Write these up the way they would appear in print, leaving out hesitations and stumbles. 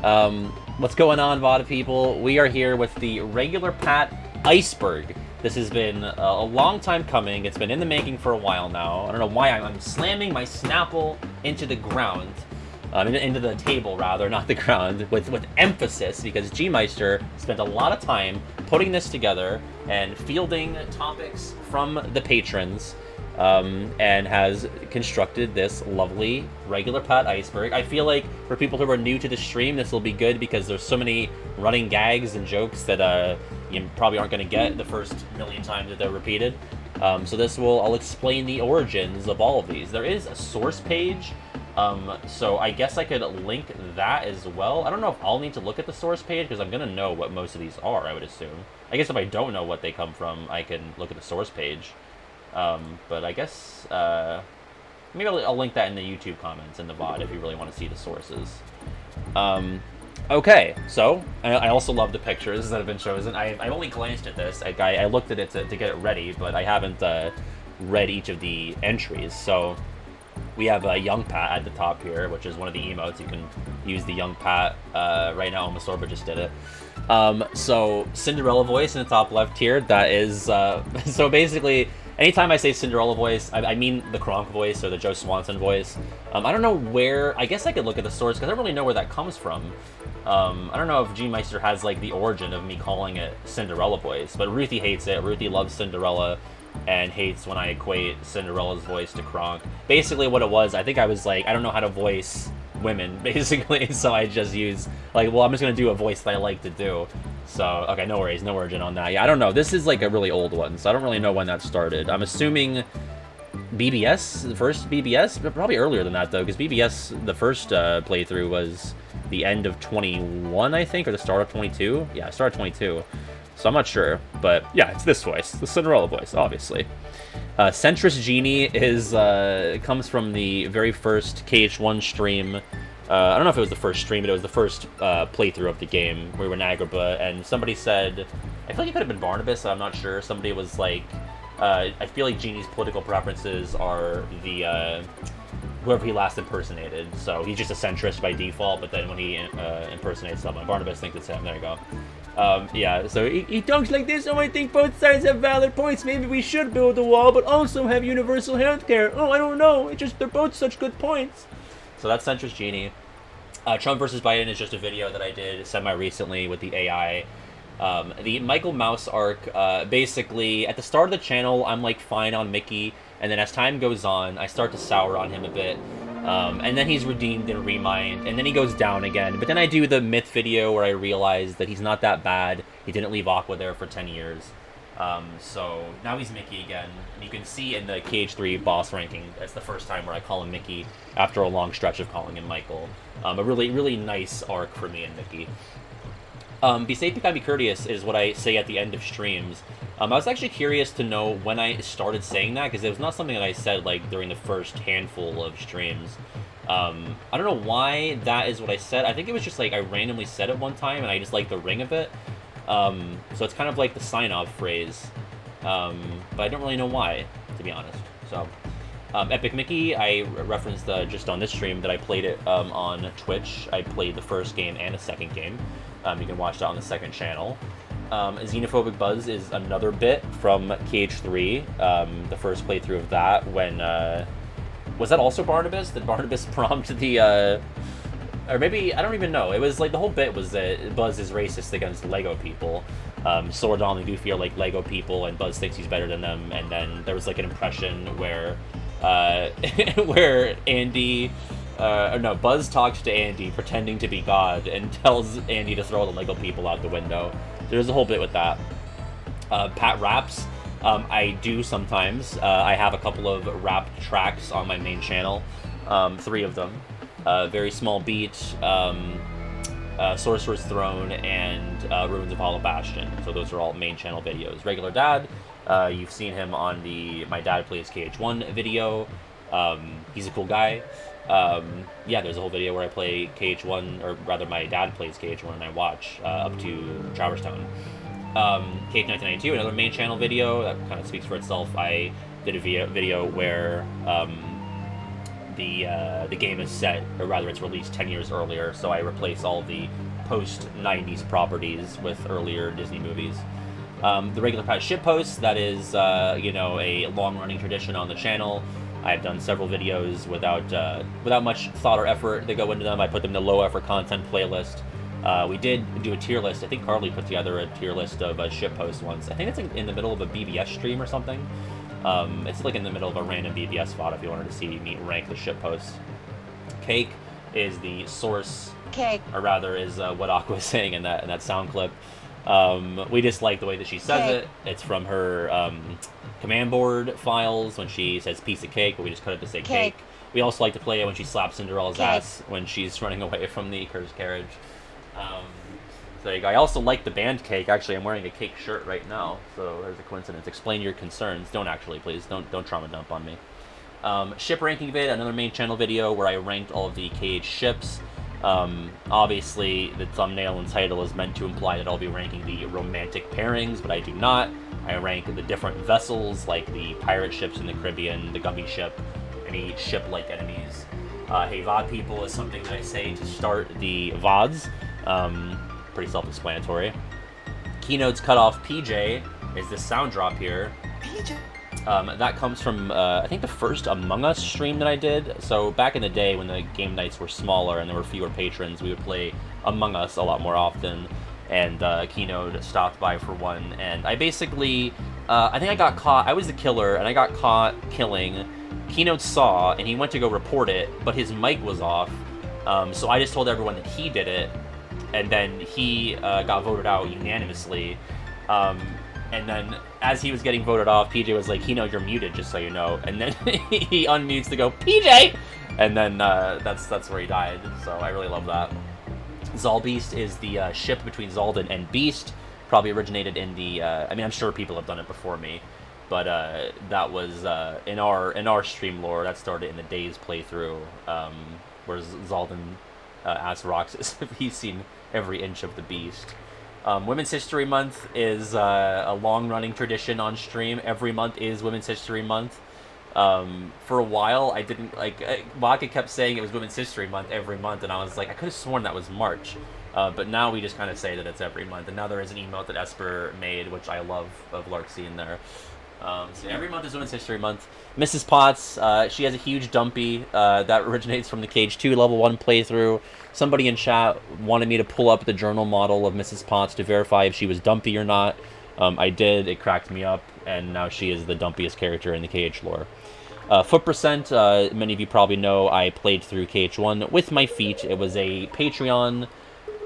What's going on, VOD people? We are here with the regular Pat Iceberg. This has been a long time coming. It's been in the making for a while now. I don't know why I'm slamming my Snapple into the ground. Into the table, rather, not the ground, with emphasis, because G-Meister spent a lot of time putting this together and fielding topics from the patrons, and has constructed this lovely regular Pat Iceberg. I feel like for people who are new to the stream, this will be good because there's so many running gags and jokes that you probably aren't going to get the first million times that they're repeated. So I'll explain the origins of all of these. There is a source page. So I guess I could link that as well. I don't know if I'll need to look at the source page because I'm going to know what most of these are, I would assume. I guess if I don't know what they come from, I can look at the source page. But I guess, maybe I'll link that in the YouTube comments in the VOD if you really want to see the sources. Okay, so I also love the pictures that have been chosen. I've only glanced at this. I looked at it to get it ready, but I haven't read each of the entries. So we have a Young Pat at the top here, which is one of the emotes. You can use the Young Pat right now. Almost Orba just did it. So Cinderella voice in the top left here. That is so basically, anytime I say Cinderella voice, I mean the Kronk voice or the Joe Swanson voice. I don't know where. I guess I could look at the source because I don't really know where that comes from. I don't know if G-Meister has like the origin of me calling it Cinderella voice, but Ruthie hates it. Ruthie loves Cinderella and hates when I equate Cinderella's voice to Kronk. Basically what it was, I think I was like, I don't know how to voice women, basically, so I just use, like, well, I'm just going to do a voice that I like to do. So, okay, no worries, no origin on that. Yeah, I don't know. This is, like, a really old one, so I don't really know when that started. I'm assuming BBS, the first BBS? But probably earlier than that, though, because BBS, the first playthrough was the end of 21, I think, or the start of 22? Yeah, start of 22. So I'm not sure, but yeah, it's this voice, the Cinderella voice, obviously. Centrist Genie comes from the very first KH1 stream. I don't know if it was the first stream, but it was the first playthrough of the game where we were in Agrabah, and somebody said, I feel like it could have been Barnabas, I'm not sure. Somebody was like, I feel like Genie's political preferences are the whoever he last impersonated. So he's just a centrist by default, but then when he impersonates someone, Barnabas thinks it's him. There you go. Yeah, so he talks like this. Oh, I think both sides have valid points. Maybe we should build a wall, but also have universal healthcare. Oh, I don't know. It's just they're both such good points. So that's Centrist Genie. Trump versus Biden is just a video that I did semi-recently with the AI. The Michael Mouse arc, basically, at the start of the channel, I'm, like, fine on Mickey, and then as time goes on, I start to sour on him a bit. And then he's redeemed in Remind, and then he goes down again. But then I do the myth video where I realize that he's not that bad. He didn't leave Aqua there for 10 years. So now he's Mickey again. And you can see in the KH3 boss ranking, that's the first time where I call him Mickey after a long stretch of calling him Michael. A really, really nice arc for me and Mickey. Be safe, be kind, be courteous is what I say at the end of streams. I was actually curious to know when I started saying that, because it was not something that I said, like, during the first handful of streams. I don't know why that is what I said. I think it was just, like, I randomly said it one time, and I just like the ring of it. So it's kind of like the sign-off phrase. But I don't really know why, to be honest. So, Epic Mickey, I referenced just on this stream that I played it on Twitch. I played the first game and the second game. You can watch that on the second channel. Xenophobic Buzz is another bit from KH3, the first playthrough of that, when, was that also Barnabas? Did Barnabas prompt the, or maybe, I don't even know. It was, like, the whole bit was that Buzz is racist against Lego people. Sordon and Goofy are, like, Lego people, and Buzz thinks he's better than them, and then there was, like, an impression where, where Andy... no, Buzz talks to Andy pretending to be God and tells Andy to throw the Lego people out the window. There's a whole bit with that. Pat raps. I do sometimes. I have a couple of rap tracks on my main channel. 3 of them. Very Small Beat, Sorcerer's Throne, and Ruins of Hollow Bastion. So those are all main channel videos. Regular Dad. You've seen him on the My Dad Plays KH1 video. He's a cool guy. Yeah, there's a whole video where I play KH1, or rather my dad plays KH1 and I watch up to Traverse Town. KH1992, another main channel video that kind of speaks for itself. I did a video where the game is set, or rather it's released 10 years earlier, so I replace all the post-90s properties with earlier Disney movies. The regular Pat shitposts, that is, you know, a long-running tradition on the channel. I've done several videos without much thought or effort that go into them. I put them in the low-effort content playlist. We did do a tier list. I think Carly put together a tier list of shitposts once. I think it's in the middle of a BBS stream or something. It's like in the middle of a random BBS spot if you wanted to see me rank the shitposts. Cake is the source, Cake, or rather is what Aqua is saying in that sound clip. We just like the way that she says Cake. it. It's from her command board files when she says piece of cake, but we just cut it to say cake. We also like to play it when she slaps Cinderella's ass when she's running away from the cursed carriage. So there you go. I also like the band Cake. Actually, I'm wearing a Cake shirt right now, so there's a coincidence. Explain your concerns. Don't actually, please. Don't trauma dump on me. Ship ranking vid, another main channel video where I ranked all of the KH ships. Obviously, the thumbnail and title is meant to imply that I'll be ranking the romantic pairings, but I do not. I rank the different vessels, like the pirate ships in the Caribbean, the Gummy ship, any ship-like enemies. Hey VOD people is something that I say to start the VODs. Pretty self-explanatory. Keynote's cutoff PJ is the sound drop here. PJ. That comes from, I think, the first Among Us stream that I did. So back in the day when the game nights were smaller and there were fewer patrons, we would play Among Us a lot more often. And Keynote stopped by for one. And I basically, I think I got caught. I was the killer, and I got caught killing. Keynote saw, and he went to go report it, but his mic was off. So I just told everyone that he did it. And then he got voted out unanimously. And then, as he was getting voted off, PJ was like, Keynote, you're muted, just so you know. And then he unmutes to go, PJ! And then that's where he died. So I really love that. Zalbeast is the ship between Zaldin and Beast. Probably originated in the... I mean, I'm sure people have done it before me. But that was, in our stream lore, that started in the Days playthrough. Where Zaldin asks Roxas if he's seen every inch of the Beast. Women's History Month is a long-running tradition on stream. Every month is Women's History Month. For a while, I didn't, Waka kept saying it was Women's History Month every month, and I was like, I could have sworn that was March. But now we just kind of say that it's every month, and now there is an emote that Esper made, which I love, of Larksy in there. So every month is Women's History Month. Mrs. Potts, she has a huge dumpy that originates from the Cage 2 Level 1 playthrough. Somebody in chat wanted me to pull up the journal model of Mrs. Potts to verify if she was dumpy or not. I did. It cracked me up, and now she is the dumpiest character in the KH lore. Foot Percent, many of you probably know I played through KH1 with my feet. It was a Patreon,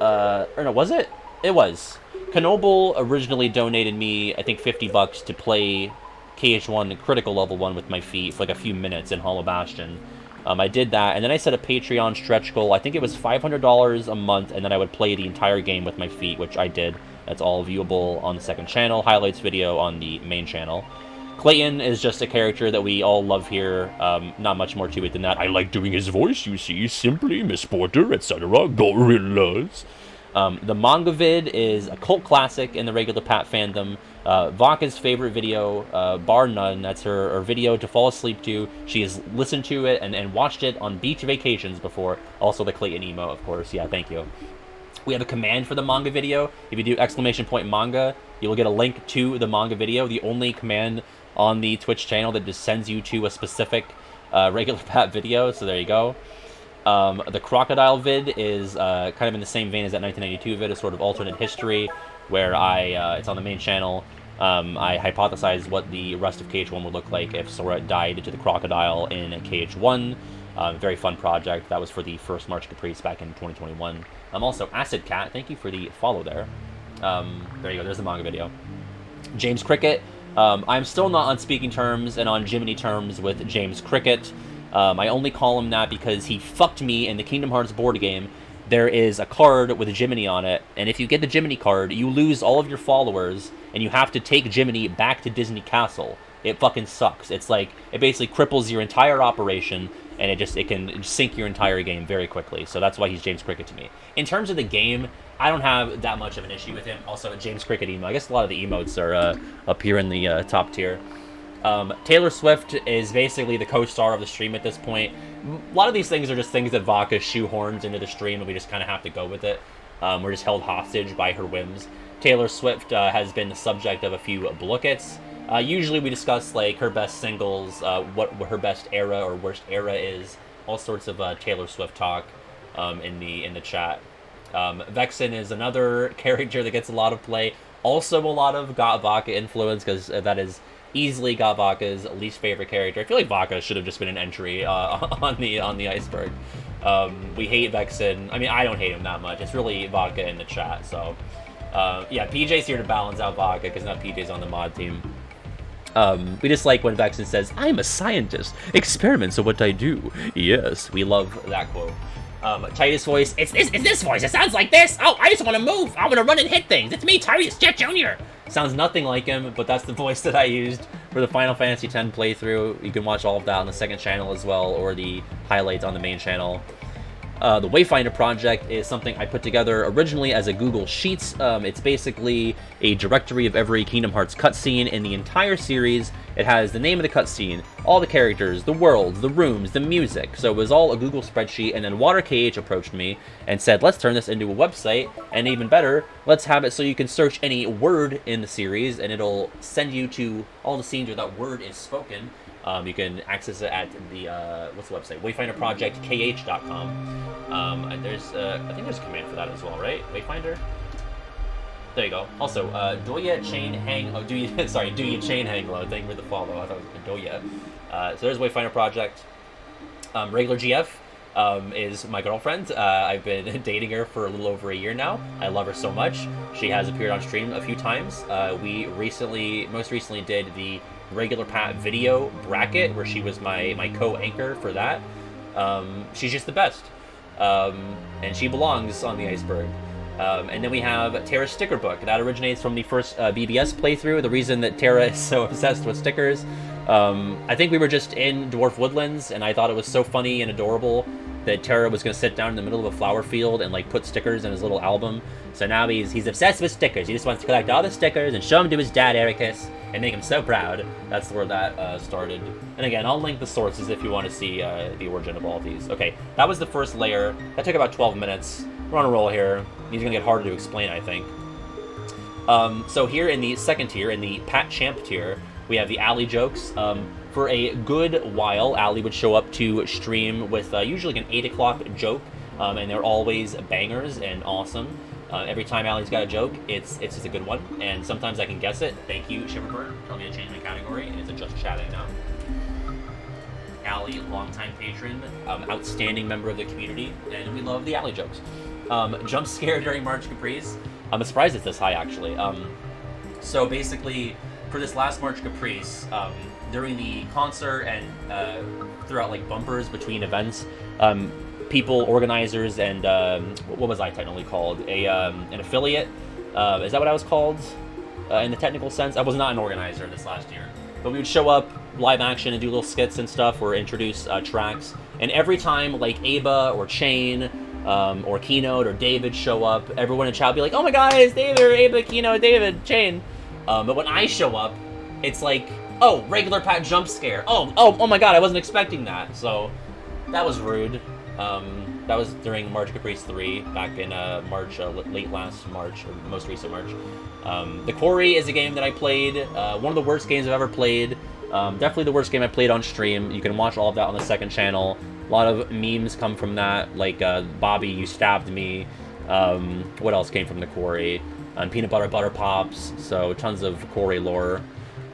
or no, was it? It was. Knoble originally donated me, I think, $50 to play KH1 Critical Level 1 with my feet for like a few minutes in Hollow Bastion. I did that, and then I set a Patreon stretch goal. I think it was $500 a month, and then I would play the entire game with my feet, which I did. That's all viewable on the second channel. Highlights video on the main channel. Clayton is just a character that we all love here. Not much more to it than that. I like doing his voice, you see. Simply, Miss Porter, etc. Gorillas. The manga vid is a cult classic in the regular Pat fandom. Vaka's favorite video, bar none. That's her video to fall asleep to. She has listened to it and watched it on beach vacations before. Also the Clayton emo, of course. Yeah, thank you. We have a command for the manga video. If you do !manga, you will get a link to the manga video. The only command on the Twitch channel that just sends you to a specific regular Pat video. So there you go. The crocodile vid is kind of in the same vein as that 1992 vid, a sort of alternate history where it's on the main channel. I hypothesized what the rest of KH1 would look like if Sora died to the crocodile in KH1. Very fun project. That was for the first March Caprice back in 2021. Also, Acid Cat, thank you for the follow there. There you go, there's the manga video. James Cricket. I'm still not on speaking terms and on Jiminy terms with James Cricket. I only call him that because he fucked me in the Kingdom Hearts board game. There is a card with a Jiminy on it, and if you get the Jiminy card, you lose all of your followers, and you have to take Jiminy back to Disney Castle. It fucking sucks. It's like, it basically cripples your entire operation, and it can sink your entire game very quickly. So that's why he's James Cricket to me. In terms of the game, I don't have that much of an issue with him. Also, James Cricket emo. I guess a lot of the emotes are up here in the top tier. Taylor Swift is basically the co-star of the stream at this point. A lot of these things are just things that Vodka shoehorns into the stream, and we just kind of have to go with it. We're just held hostage by her whims. Taylor Swift has been the subject of a few bookets. Usually we discuss like her best singles, what her best era or worst era is, all sorts of Taylor Swift talk in the chat. Vexen is another character that gets a lot of play. Also a lot of Got Vodka influence, because that is easily Got Vodka's least favorite character. I feel like Vodka should have just been an entry on the Iceberg. We hate Vexen. I mean, I don't hate him that much. It's really Vodka in the chat. So, yeah, PJ's here to balance out Vodka because now PJ's on the mod team. We just like when Vexen says, "I'm a scientist. Experiments are what I do." Yes, we love that quote. Titus voice, it's this voice. It sounds like this. Oh, I just want to move. I want to run and hit things. It's me, Titus Jet Jr. Sounds nothing like him, but that's the voice that I used for the Final Fantasy X playthrough. You can watch all of that on the second channel as well, or the highlights on the main channel. The Wayfinder project is something I put together originally as a Google Sheets. It's basically a directory of every Kingdom Hearts cutscene in the entire series. It has the name of the cutscene, all the characters, the worlds, the rooms, the music. So it was all a Google spreadsheet, and then WaterKH approached me and said, let's turn this into a website, and even better, let's have it so you can search any word in the series, and it'll send you to all the scenes where that word is spoken. You can access it at the, what's the website? WayfinderProjectKH.com. There's, I think there's a command for that as well, right? Wayfinder? There you go. Also, Doya Chain Hang, oh, do you Chain Hang Low. Thank you for the follow. I thought it was Doya. So there's Wayfinder Project. Regular GF is my girlfriend. I've been dating her for a little over a year now. I love her so much. She has appeared on stream a few times. We most recently did the Regular Pat video bracket where she was my co-anchor for that. She's just the best. And she belongs on the Iceberg. And then we have Tara's sticker book. That originates from the first BBS playthrough. The reason that Tara is so obsessed with stickers, I think we were just in Dwarf Woodlands, and I thought it was so funny and adorable that Tara was going to sit down in the middle of a flower field and like put stickers in his little album. So now he's obsessed with stickers. He just wants to collect all the stickers and show them to his dad, Ericus, and make him so proud. That's where that started. And again, I'll link the sources if you want to see the origin of all of these. Okay, that was the first layer. That took about 12 minutes. We're on a roll here. These are going to get harder to explain, I think. So here in the second tier, in the Pat Champ tier, we have the Alley jokes. For a good while, Alley would show up to stream with usually like an 8 o'clock joke, and they're always bangers and awesome. Every time Allie's got a joke, it's just a good one, and sometimes I can guess it. Thank you, Shiverbird. Tell me to change my category, and it's a just chatting now. Allie, longtime patron, outstanding member of the community, and we love the Alley jokes. Jump scare during March Caprice. I'm surprised it's this high, actually. So basically, for this last March Caprice, during the concert and throughout like bumpers between events, people, organizers, and what was I technically called? An affiliate? Is that what I was called in the technical sense? I was not an organizer this last year. But we would show up live action and do little skits and stuff or introduce tracks. And every time like Aba or Chain or Keynote or David show up, everyone in chat would be like, oh my god, it's David or Aba, Keynote, David, Chain. But when I show up, it's like, oh, regular Pat jump scare. Oh my god, I wasn't expecting that. So that was rude. That was during March Caprice 3, back in March, late last March, or most recent March. The Quarry is a game that I played, one of the worst games I've ever played. Definitely the worst game I played on stream. You can watch all of that on the second channel. A lot of memes come from that, like Bobby, you stabbed me. What else came from the Quarry? Peanut Butter Pops, so tons of Quarry lore.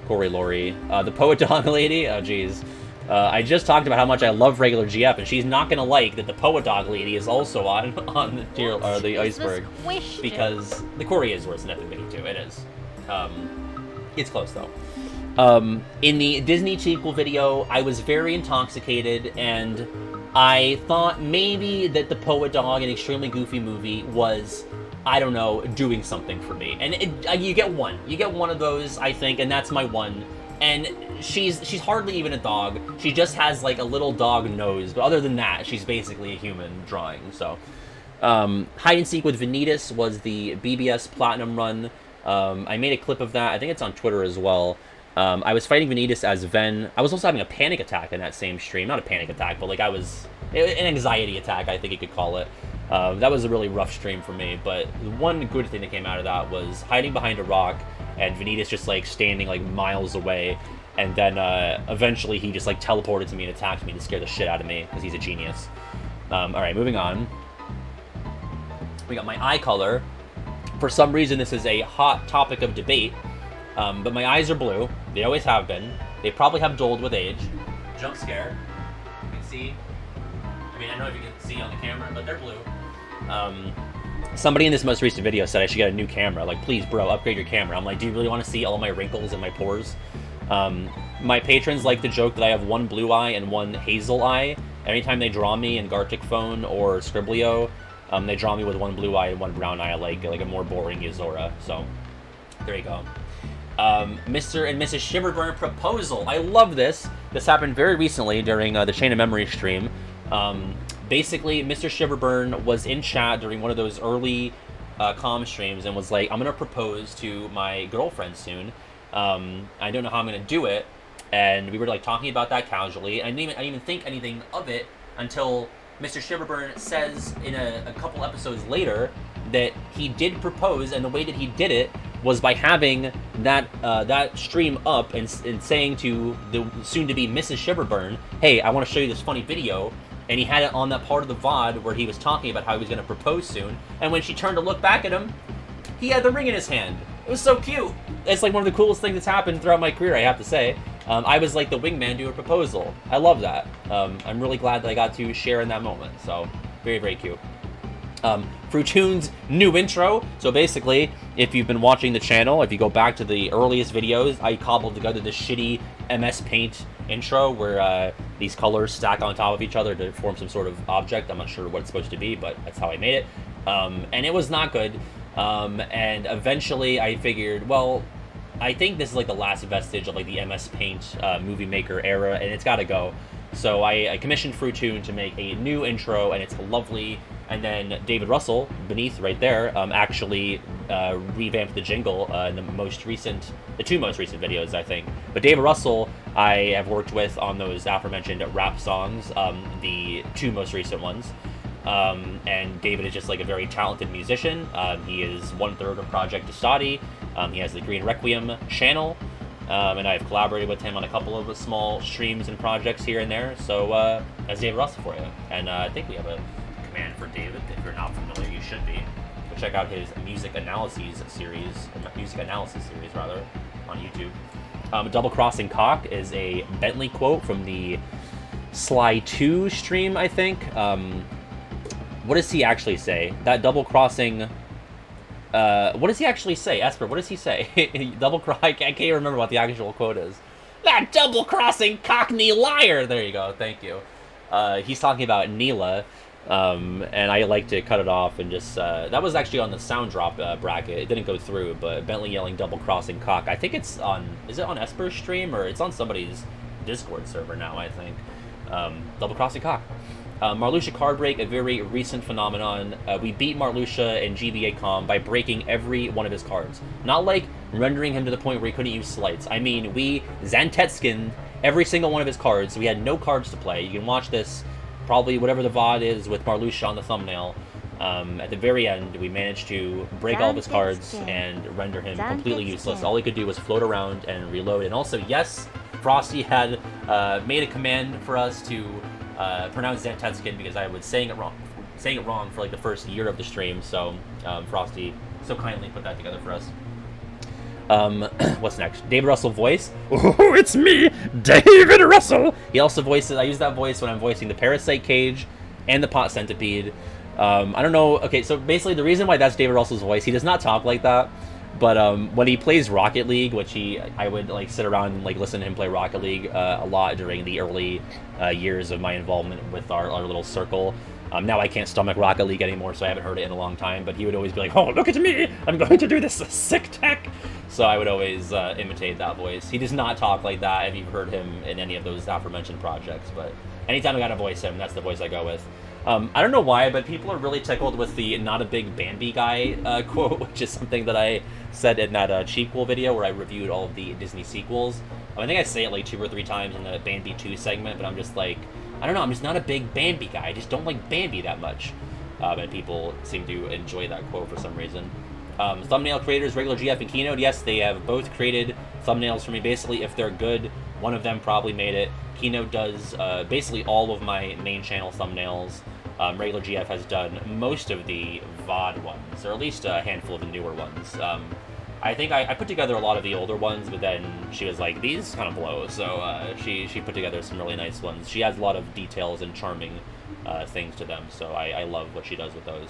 Quarry Lori. The Poet Dog Lady, oh jeez. I just talked about how much I love regular GF, and she's not gonna like that the Poet Dog Lady is also on the tier, or the Iceberg, because the Quarry is worse than Epic Mickey 2. It is. It's close though. In the Disney sequel video, I was very intoxicated, and I thought maybe that the Poet Dog, an extremely goofy movie, was, I don't know, doing something for me. And you get one. You get one of those, I think, and that's my one. And she's hardly even a dog. She just has like a little dog nose. But other than that, she's basically a human drawing. So, Hide and Seek with Vanitas was the BBS Platinum run. I made a clip of that. I think it's on Twitter as well. I was fighting Vanitas as Ven. I was also having a panic attack in that same stream. Not a panic attack, but like an anxiety attack, I think you could call it. That was a really rough stream for me, but one good thing that came out of that was hiding behind a rock and Vanitas just like standing like miles away, and then eventually he just like teleported to me and attacked me to scare the shit out of me because he's a genius. Alright, moving on. We got my eye color. For some reason this is a hot topic of debate, but my eyes are blue. They always have been. They probably have dulled with age. Jump scare. You can see. I mean, I don't know if you can see on the camera, but they're blue. Somebody in this most recent video said I should get a new camera. Like, please, bro, upgrade your camera. I'm like, do you really want to see all my wrinkles and my pores? My patrons like to joke that I have one blue eye and one hazel eye. Anytime they draw me in Gartic Phone or Scriblio, they draw me with one blue eye and one brown eye, like a more boring Yuzora. So, there you go. Mr. and Mrs. Shiverburn proposal. I love this. This happened very recently during the Chain of Memory stream. Basically, Mr. Shiverburn was in chat during one of those early comm streams and was like, I'm going to propose to my girlfriend soon. I don't know how I'm going to do it. And we were like talking about that casually. I didn't even think anything of it until Mr. Shiverburn says in a couple episodes later that he did propose, and the way that he did it was by having that stream up and saying to the soon-to-be Mrs. Shiverburn, hey, I want to show you this funny video. And he had it on that part of the VOD where he was talking about how he was going to propose soon. And when she turned to look back at him, he had the ring in his hand. It was so cute. It's like one of the coolest things that's happened throughout my career, I have to say. I was like the wingman to a proposal. I love that. I'm really glad that I got to share in that moment. So, very, very cute. Fruitoon's new intro. So basically, if you've been watching the channel, if you go back to the earliest videos, I cobbled together this shitty MS Paint intro where these colors stack on top of each other to form some sort of object. I'm not sure what it's supposed to be, but that's how I made it. And it was not good. And eventually I figured, well, I think this is like the last vestige of like the MS Paint movie maker era, and it's got to go. So I commissioned Fruitoon to make a new intro, and it's lovely. And then David Russell, beneath right there, actually revamped the jingle in the two most recent videos, I think. But David Russell, I have worked with on those aforementioned rap songs, the two most recent ones. And David is just like a very talented musician. He is 1/3 of Project Destati. He has the Green Requiem channel. And I've collaborated with him on a couple of small streams and projects here and there. So that's David Russell for you. And I think we have a command for David. If you're not familiar, you should be. Go check out his music analysis series on YouTube. Double Crossing Cock is a Bentley quote from the Sly 2 stream, I think. What does he actually say? That double crossing. What does he actually say? Esper, what does he say? I can't remember what the actual quote is. That double-crossing cockney liar! There you go, thank you. He's talking about Neela, and I like to cut it off and just... that was actually on the sound drop bracket. It didn't go through, but Bentley yelling double-crossing cock. I think it's on... Is it on Esper's stream, or it's on somebody's Discord server now, I think. Double-crossing cock. Marluxia card break, a very recent phenomenon. We beat Marluxia in GBA Com by breaking every one of his cards. Not like rendering him to the point where he couldn't use slights. I mean, we Zantetskin every single one of his cards, so we had no cards to play. You can watch this, probably whatever the VOD is with Marluxia on the thumbnail. At the very end, we managed to break all of his cards and render him completely useless. All he could do was float around and reload. And also, yes, Frosty had made a command for us to pronounce Zantetskin because I was saying it wrong for like the first year of the stream. So Frosty so kindly put that together for us. What's next? David Russell voice. Oh, it's me, David Russell. He also voices. I use that voice when I'm voicing the Parasite Cage and the Pot Centipede. I don't know. Okay, so basically the reason why that's David Russell's voice, he does not talk like that. But when he plays Rocket League, which I would like sit around and like listen to him play Rocket League a lot during the early years of my involvement with our little circle. Now I can't stomach Rocket League anymore, so I haven't heard it in a long time. But he would always be like, "Oh, look at me! I'm going to do this sick tech." So I would always imitate that voice. He does not talk like that if you've heard him in any of those aforementioned projects. But anytime I gotta voice him, that's the voice I go with. I don't know why, but people are really tickled with the "not a big Bambi guy" quote, which is something that I said in that Cheapquel video where I reviewed all of the Disney sequels. I think I say it like 2 or 3 times in the Bambi 2 segment, but I'm just like, I don't know, I'm just not a big Bambi guy. I just don't like Bambi that much. And people seem to enjoy that quote for some reason. Thumbnail creators, Regular GF and Keynote, yes, they have both created thumbnails for me. Basically, if they're good, one of them probably made it. Keynote does basically all of my main channel thumbnails. Regular GF has done most of the VOD ones, or at least a handful of the newer ones. I think I put together a lot of the older ones, but then she was like, these kind of blow, so she put together some really nice ones. She has a lot of details and charming things to them, so I love what she does with those.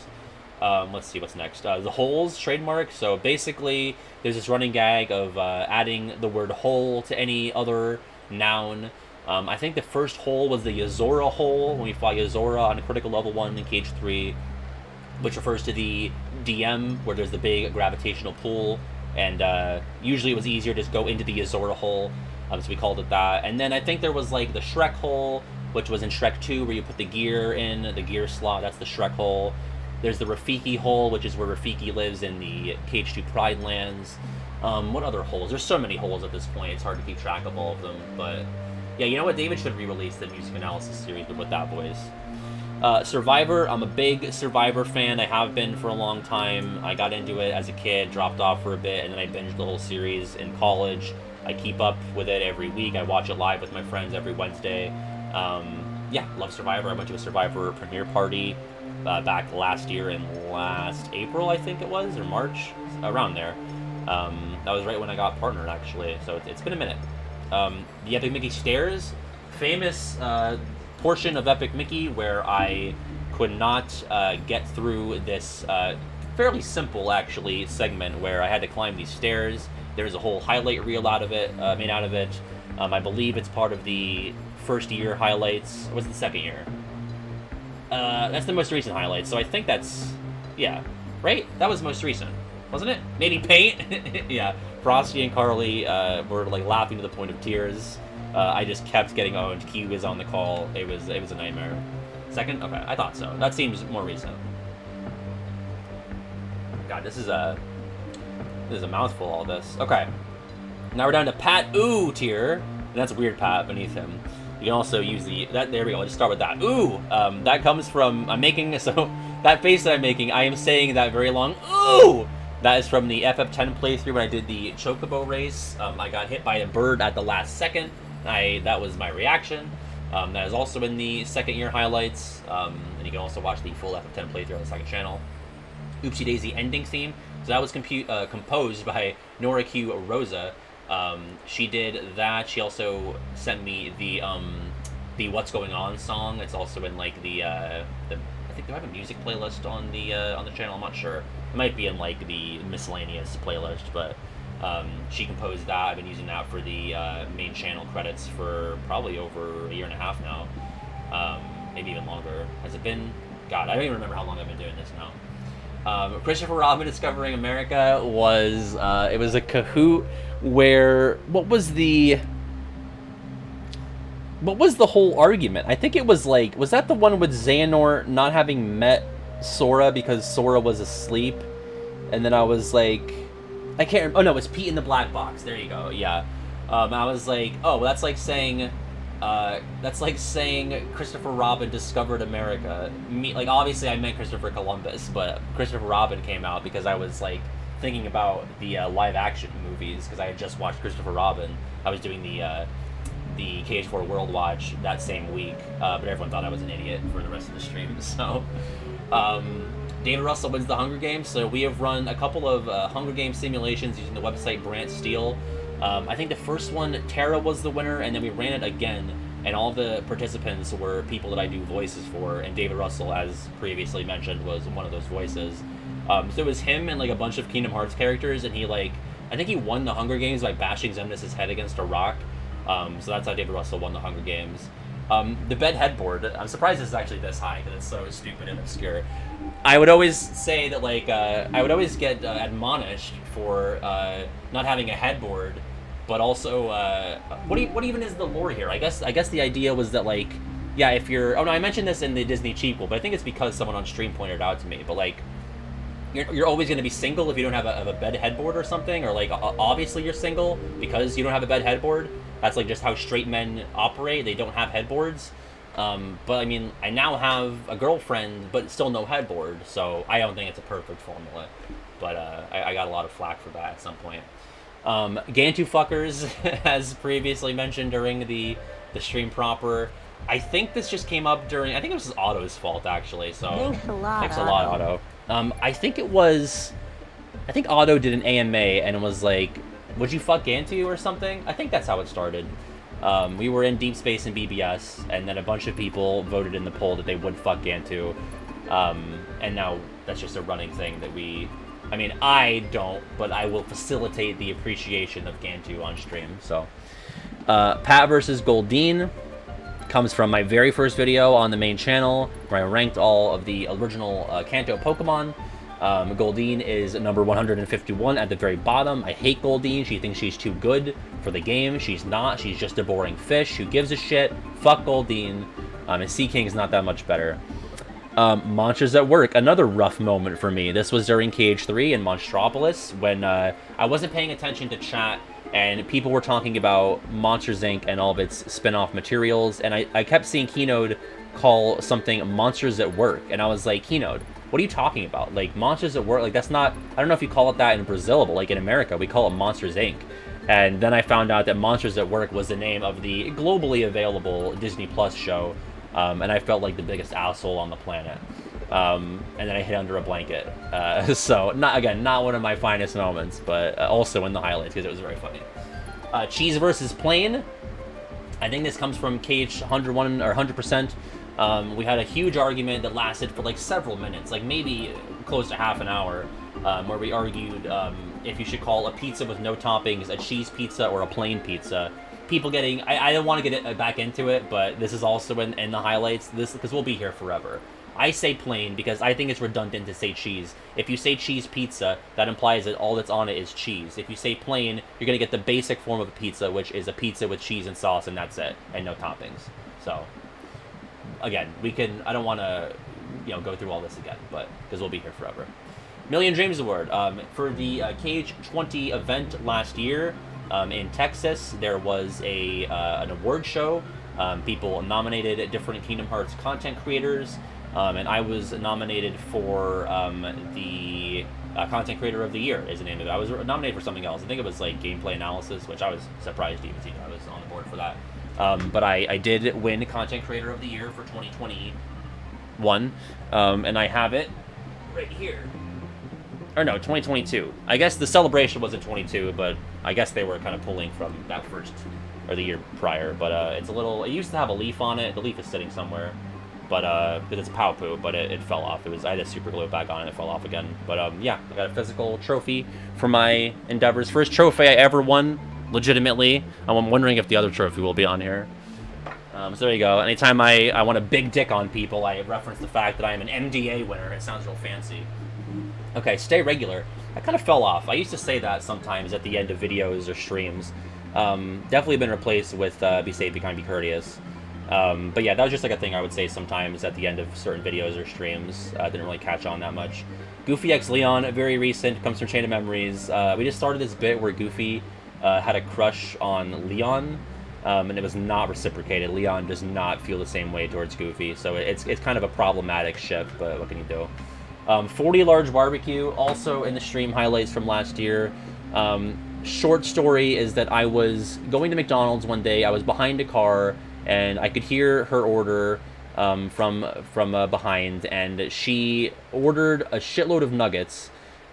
Let's see what's next. The holes trademark. So basically, there's this running gag of adding the word hole to any other noun. I think the first hole was the Yazora hole, when we fought Yazora on Critical Level 1 in Cage 3, which refers to the DM, where there's the big gravitational pull, and usually it was easier to just go into the Yazora hole, so we called it that. And then I think there was like the Shrek hole, which was in Shrek 2, where you put the gear in, the gear slot, that's the Shrek hole. There's the Rafiki hole, which is where Rafiki lives in the Cage 2 Pride lands. What other holes? There's so many holes at this point, it's hard to keep track of all of them, but yeah, you know what? David should re-release the music analysis series, but with that voice. Survivor, I'm a big Survivor fan. I have been for a long time. I got into it as a kid, dropped off for a bit, and then I binged the whole series in college. I keep up with it every week. I watch it live with my friends every Wednesday. Yeah, love Survivor. I went to a Survivor premiere party back last year in last April, I think it was, or March, around there. That was right when I got partnered, actually, so it's been a minute. The Epic Mickey Stairs, famous portion of Epic Mickey where I could not get through this fairly simple, actually, segment where I had to climb these stairs. There's a whole highlight reel out of it, made out of it. I believe it's part of the first year highlights. Or was it the second year? That's the most recent highlights, so I think that's, yeah, right? That was most recent, wasn't it? Maybe Paint? Yeah, Frosty and Carly were like laughing to the point of tears. I just kept getting owned. Q was on the call. It was a nightmare. Second? Okay, I thought so. That seems more recent. God, this is a mouthful, all this. Okay. Now we're down to Pat Ooh tier. And that's Weird Pat beneath him. You can also use there we go, let's start with that. Ooh! That comes from, so that face that I'm making, I am saying that very long, ooh! That is from the FF10 playthrough when I did the Chocobo race. I got hit by a bird at the last second. That was my reaction. That is also in the second year highlights. And you can also watch the full FF10 playthrough on the second channel. Oopsie Daisy ending theme. So that was composed by Nora Q Rosa. She did that. She also sent me the What's Going On song. It's also in like I think, do I have a music playlist on the channel? I'm not sure. It might be in like the miscellaneous playlist, but she composed that. I've been using that for the main channel credits for probably over 1.5 years now. Maybe even longer. Has it been? God, I don't even remember how long I've been doing this now. Christopher Robin Discovering America was it was a Kahoot where what was the whole argument? I think it was like, was that the one with Xehanort not having met Sora because Sora was asleep? And then I was like, I can't remember. Oh no, it was Pete in the Black Box. There you go. Yeah. I was like, oh, well, that's like saying Christopher Robin discovered America. Like, obviously I meant Christopher Columbus, but Christopher Robin came out because I was like thinking about the live action movies, because I had just watched Christopher Robin. I was doing the KH4 World Watch that same week, but everyone thought I was an idiot for the rest of the stream. So David Russell wins the Hunger Games. So we have run a couple of Hunger Games simulations using the website Brant Steel. I think the first one, Tara was the winner, and then we ran it again, and all the participants were people that I do voices for, and David Russell, as previously mentioned, was one of those voices. So it was him and like a bunch of Kingdom Hearts characters, and he I think he won the Hunger Games by bashing Xemnas' head against a rock. So that's how David Russell won the Hunger Games. The bed headboard, I'm surprised this is actually this high, because it's so stupid and obscure. I would always say that, like, I would always get admonished for not having a headboard, but also, what even is the lore here? I guess the idea was that, like, yeah, if you're... Oh, no, I mentioned this in the Disney Cheapable, but I think it's because someone on stream pointed it out to me. But, like, you're always going to be single if you don't have a bed headboard or something. Or, like, obviously you're single because you don't have a bed headboard. That's, like, just how straight men operate. They don't have headboards. But, I mean, I now have a girlfriend, but still no headboard. So I don't think it's a perfect formula. But I got a lot of flack for that at some point. Gantu fuckers, as previously mentioned during the stream proper. I think this just came up during... I think it was Otto's fault, actually. So Thanks a lot, Thanks a lot, Otto. I think it was... I think Otto did an AMA and was like, would you fuck Gantu or something? I think that's how it started. We were in Deep Space and BBS, and then a bunch of people voted in the poll that they would fuck Gantu. And now that's just a running thing that we... I mean, I don't, but I will facilitate the appreciation of Gantu on stream. So, Pat versus Goldeen comes from my very first video on the main channel, where I ranked all of the original Kanto Pokemon. Goldeen is number 151 at the very bottom. I hate Goldeen. She thinks she's too good for the game. She's not. She's just a boring fish. Who gives a shit? Fuck Goldeen. And Sea King's not that much better. Monsters at Work, another rough moment for me. This was during KH3 in Monstropolis when I wasn't paying attention to chat and people were talking about Monsters Inc. and all of its spin-off materials, and I kept seeing Keynote call something Monsters at Work, and I was like, Keynote, what are you talking about? Like, Monsters at Work, like, that's not... I don't know if you call it that in Brazil, but, like, in America, we call it Monsters Inc. And then I found out that Monsters at Work was the name of the globally available Disney Plus show, and I felt like the biggest asshole on the planet. And then I hid under a blanket. So, not one of my finest moments, but also in the highlights, because it was very funny. Cheese versus Plain. I think this comes from KH 101 or 100%. We had a huge argument that lasted for like several minutes, like maybe close to half an hour, where we argued if you should call a pizza with no toppings a cheese pizza or a plain pizza. People getting... I don't want to get it back into it, but this is also in the highlights, because we'll be here forever. I say plain because I think it's redundant to say cheese. If you say cheese pizza, that implies that all that's on it is cheese. If you say plain, you're going to get the basic form of a pizza, which is a pizza with cheese and sauce, and that's it, and no toppings. So, again, we can... I don't want to, go through all this again, but because we'll be here forever. Million Dreams Award. For the KH20 event last year in Texas, there was an award show. People nominated different Kingdom Hearts content creators. And I was nominated for the Content Creator of the Year is the name of it. I was nominated for something else. I think it was like gameplay analysis, which I was surprised to even see that I was on the board for that. But I did win Content Creator of the Year for 2021, and I have it right here. Or no, 2022. I guess the celebration was in 22, but I guess they were kind of pulling from that first, or the year prior. But it's a little... It used to have a leaf on it. The leaf is sitting somewhere. But because it's Powpoo, but it fell off. I had to super glue it back on and it fell off again. But yeah, I got a physical trophy for my endeavors. First trophy I ever won, legitimately. I'm wondering if the other trophy will be on here. So there you go. Anytime I want a big dick on people, I reference the fact that I am an MDA winner. It sounds real fancy. Okay, stay regular. I kind of fell off. I used to say that sometimes at the end of videos or streams. Definitely been replaced with be safe, be kind, be courteous. But yeah, that was just like a thing I would say sometimes at the end of certain videos or streams. Didn't really catch on that much. Goofy X Leon, very recent, comes from Chain of Memories. We just started this bit where Goofy had a crush on Leon, and it was not reciprocated. Leon does not feel the same way towards Goofy, so it's kind of a problematic ship, but what can you do? 40 Large Barbecue, also in the stream highlights from last year. Short story is that I was going to McDonald's one day, I was behind a car, and I could hear her order from behind, and she ordered a shitload of nuggets,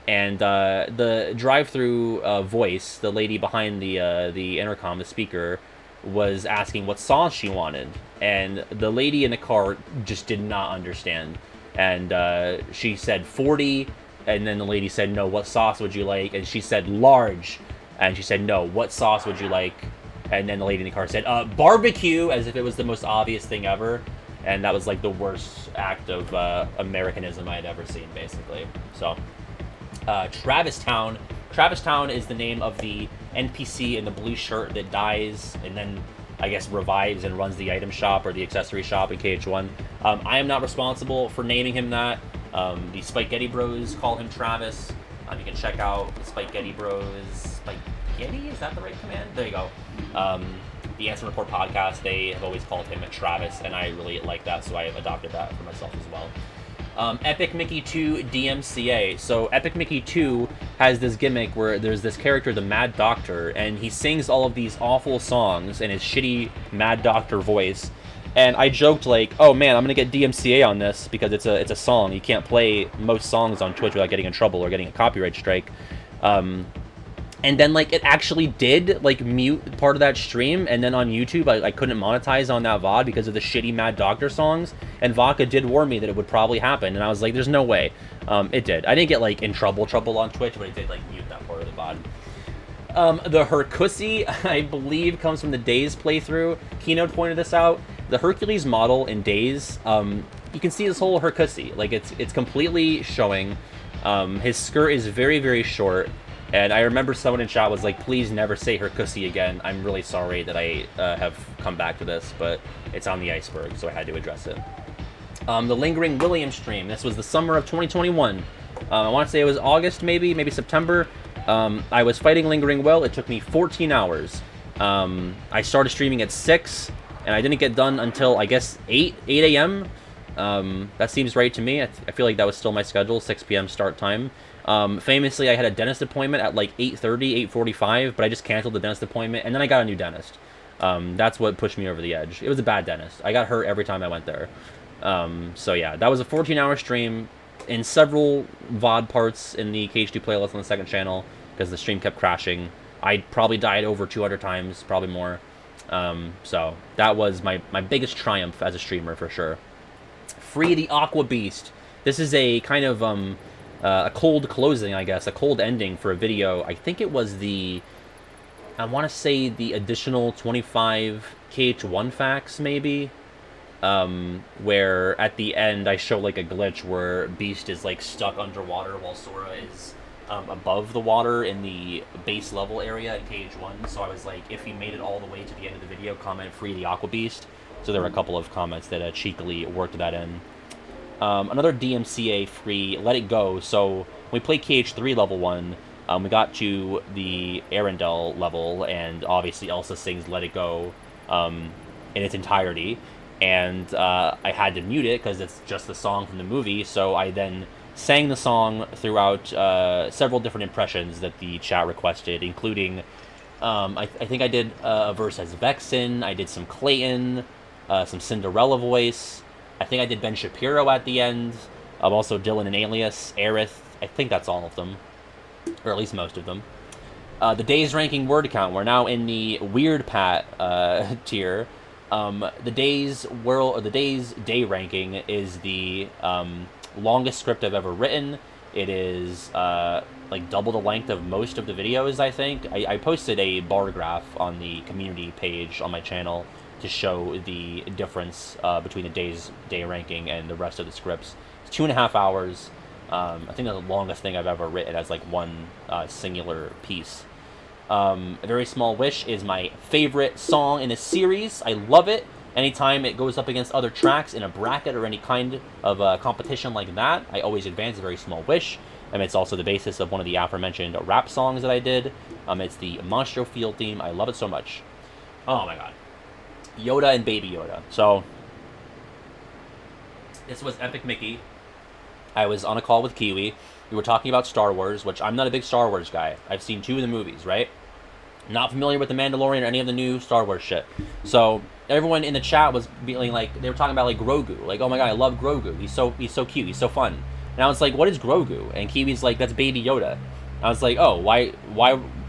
and the drive-through voice, the lady behind the intercom, the speaker, was asking what sauce she wanted, and the lady in the car just did not understand, and she said 40, and then the lady said, no, what sauce would you like? And she said large, and she said, no, what sauce would you like? And then the lady in the car said, barbecue, as if it was the most obvious thing ever. And that was like the worst act of Americanism I had ever seen, basically. So, Travis Town. Travis Town is the name of the NPC in the blue shirt that dies, and then I guess, revives and runs the item shop or the accessory shop in KH1. I am not responsible for naming him that. The Spaghetti Bros call him Travis. You can check out the Spaghetti Bros. Spaghetti? Is that the right command? There you go. The Answer Report podcast, they have always called him Travis, and I really like that, so I have adopted that for myself as well. Epic Mickey 2 DMCA. So Epic Mickey 2 has this gimmick where there's this character, the Mad Doctor, and he sings all of these awful songs in his shitty Mad Doctor voice. And I joked like, oh man, I'm gonna get DMCA on this because it's a song. You can't play most songs on Twitch without getting in trouble or getting a copyright strike. And then, like, it actually did, like, mute part of that stream, and then on YouTube, I couldn't monetize on that VOD because of the shitty Mad Doctor songs, and Vodka did warn me that it would probably happen, and I was like, there's no way. It did. I didn't get, like, in trouble on Twitch, but it did, like, mute that part of the VOD. The Hercussy, I believe, comes from the Days playthrough. Keynote pointed this out. The Hercules model in Days, you can see this whole Hercussy. Like, it's completely showing. His skirt is very, very short. And I remember someone in chat was like, please never say Hercussy again. I'm really sorry that I have come back to this, but it's on the Iceberg, so I had to address it. The Lingering William stream. This was the summer of 2021. I want to say it was August, maybe September. I was fighting Lingering Will. It took me 14 hours. I started streaming at 6, and I didn't get done until, I guess, 8 a.m. That seems right to me. I feel like that was still my schedule, 6 p.m. start time. Famously, I had a dentist appointment at like 8:30, 8:45, but I just canceled the dentist appointment, and then I got a new dentist. That's what pushed me over the edge. It was a bad dentist. I got hurt every time I went there. So yeah, that was a 14-hour stream in several VOD parts in the KH2 playlist on the second channel, because the stream kept crashing. I probably died over 200 times, probably more. So that was my biggest triumph as a streamer, for sure. Free the Aqua Beast. This is a kind of, a cold closing, I guess, a cold ending for a video. I think it was I want to say the additional 25 KH1 facts, maybe, where at the end I show like a glitch where Beast is like stuck underwater while Sora is above the water in the base level area in KH1. So I was like, if you made it all the way to the end of the video, comment Free the Aqua Beast. So there were a couple of comments that cheekily worked that in. Another DMCA free, Let It Go. So we played KH3 level 1. We got to the Arendelle level, and obviously Elsa sings Let It Go in its entirety. And I had to mute it because it's just the song from the movie. So I then sang the song throughout several different impressions that the chat requested, including, I think I did a verse as Vexen, I did some Clayton, some Cinderella voice. I think I did Ben Shapiro at the end. Also Dylan and Alias, Aerith. I think that's all of them, or at least most of them. The Days ranking word count. We're now in the Weird Pat tier. The Days day ranking is the longest script I've ever written. It is like double the length of most of the videos, I think. I posted a bar graph on the community page on my channel to show the difference between the day ranking and the rest of the scripts. It's 2.5 hours. I think that's the longest thing I've ever written as like one singular piece. A Very Small Wish is my favorite song in a series. I love it. Anytime it goes up against other tracks in a bracket or any kind of competition like that, I always advance A Very Small Wish. It's also the basis of one of the aforementioned rap songs that I did. It's the Monstro Field theme. I love it so much. Oh my god. Yoda and Baby Yoda. So, this was Epic Mickey. I was on a call with Kiwi. We were talking about Star Wars, which I'm not a big Star Wars guy. I've seen 2 of the movies, right? Not familiar with The Mandalorian or any of the new Star Wars shit. So, everyone in the chat was being like, they were talking about like Grogu. Like, oh my god, I love Grogu. He's so cute. He's so fun. And I was like, what is Grogu? And Kiwi's like, that's Baby Yoda. I was like, oh, why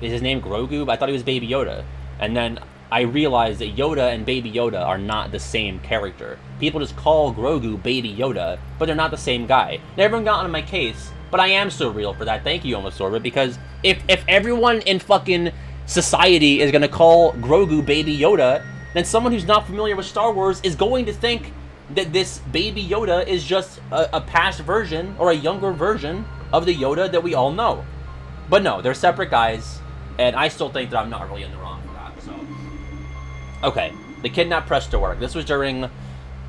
is his name Grogu? I thought he was Baby Yoda. And then I realized that Yoda and Baby Yoda are not the same character. People just call Grogu Baby Yoda, but they're not the same guy. Now, everyone got on my case, but I am so real for that. Thank you, Omosorba, because if everyone in fucking society is going to call Grogu Baby Yoda, then someone who's not familiar with Star Wars is going to think that this Baby Yoda is just a past version or a younger version of the Yoda that we all know. But no, they're separate guys, and I still think that I'm not really in the wrong for that, so. Okay, the kidnap Presto arc. This was during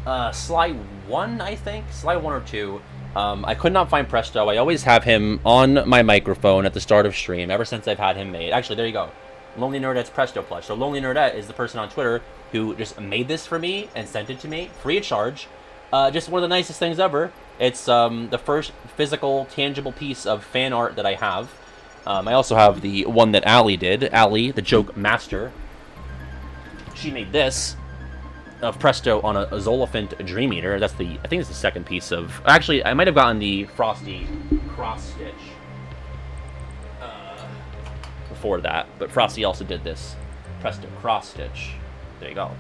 Sly 1, I think? Sly 1 or 2. I could not find Presto. I always have him on my microphone at the start of stream, ever since I've had him made. Actually, there you go. Lonely Nerdette's Presto plush. So Lonely Nerdette is the person on Twitter who just made this for me and sent it to me, free of charge. Just one of the nicest things ever. It's the first physical, tangible piece of fan art that I have. I also have the one that Allie did. Allie, the joke master. She made this of Presto on a Zolifant Dream Eater. That's the, I think it's the second piece of... Actually, I might have gotten the Frosty cross-stitch before that, but Frosty also did this Presto cross-stitch. There you go.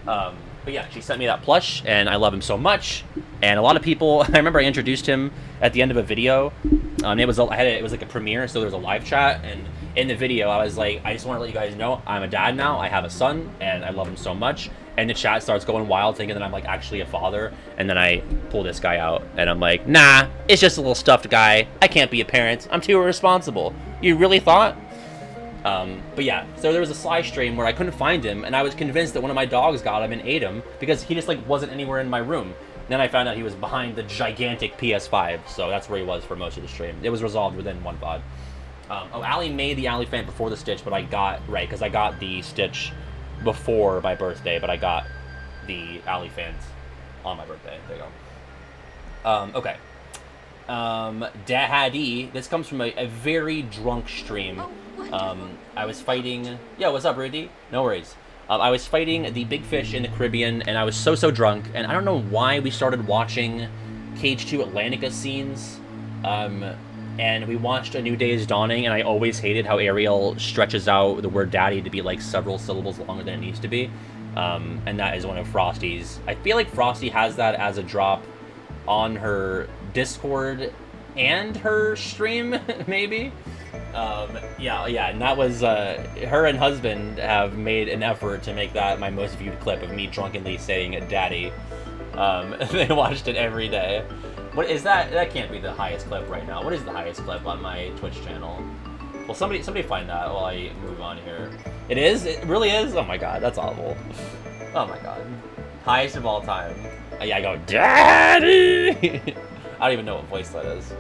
But yeah, she sent me that plush, and I love him so much. And a lot of people, I remember I introduced him at the end of a video. It was like a premiere, so there was a live chat, and in the video I was like, I just want to let you guys know I'm a dad now. I have a son, and I love him so much. And the chat starts going wild, thinking that I'm like actually a father. And then I pull this guy out, and I'm like, nah, it's just a little stuffed guy. I can't be a parent. I'm too irresponsible. You really thought? But yeah, so there was a Sly stream where I couldn't find him, and I was convinced that one of my dogs got him and ate him because he just like wasn't anywhere in my room. Then I found out he was behind the gigantic PS5, so that's where he was for most of the stream. It was resolved within one VOD. Allie made the Allie fan before the Stitch, but I got, right, because I got the Stitch before my birthday, but I got the Allie fans on my birthday. There you go. Okay. Daddy, this comes from a very drunk stream. I was fighting... Yo, what's up, Rudy? No worries. I was fighting the big fish in the Caribbean, and I was so drunk, and I don't know why we started watching Cage 2 Atlantica scenes, and we watched A New Day is Dawning, and I always hated how Ariel stretches out the word daddy to be like several syllables longer than it needs to be, and that is one of Frosty's. I feel like Frosty has that as a drop on her Discord and her stream, maybe? Yeah, and that was, her and husband have made an effort to make that my most viewed clip of me drunkenly saying daddy. They watched it every day. What is that? That can't be the highest clip right now. What is the highest clip on my Twitch channel? Well, somebody find that while I move on here. It is? It really is? Oh my god, that's awful. Oh my god. Highest of all time. Yeah, I go, daddy! I don't even know what voice that is.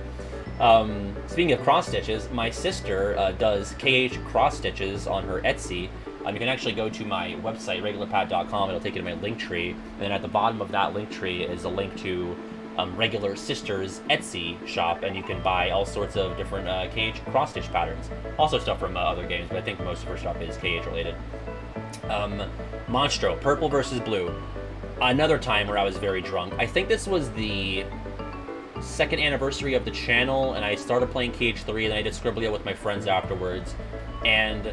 Speaking of cross stitches, my sister does KH cross stitches on her Etsy. You can actually go to my website, regularpat.com. It'll take you to my link tree, and then at the bottom of that link tree is a link to Regular Sister's Etsy shop, and you can buy all sorts of different KH cross stitch patterns. Also stuff from other games, but I think most of her stuff is KH related. Monstro, purple versus blue. Another time where I was very drunk. I think this was the second anniversary of the channel, and I started playing KH3, and then I did Scribblia with my friends afterwards. And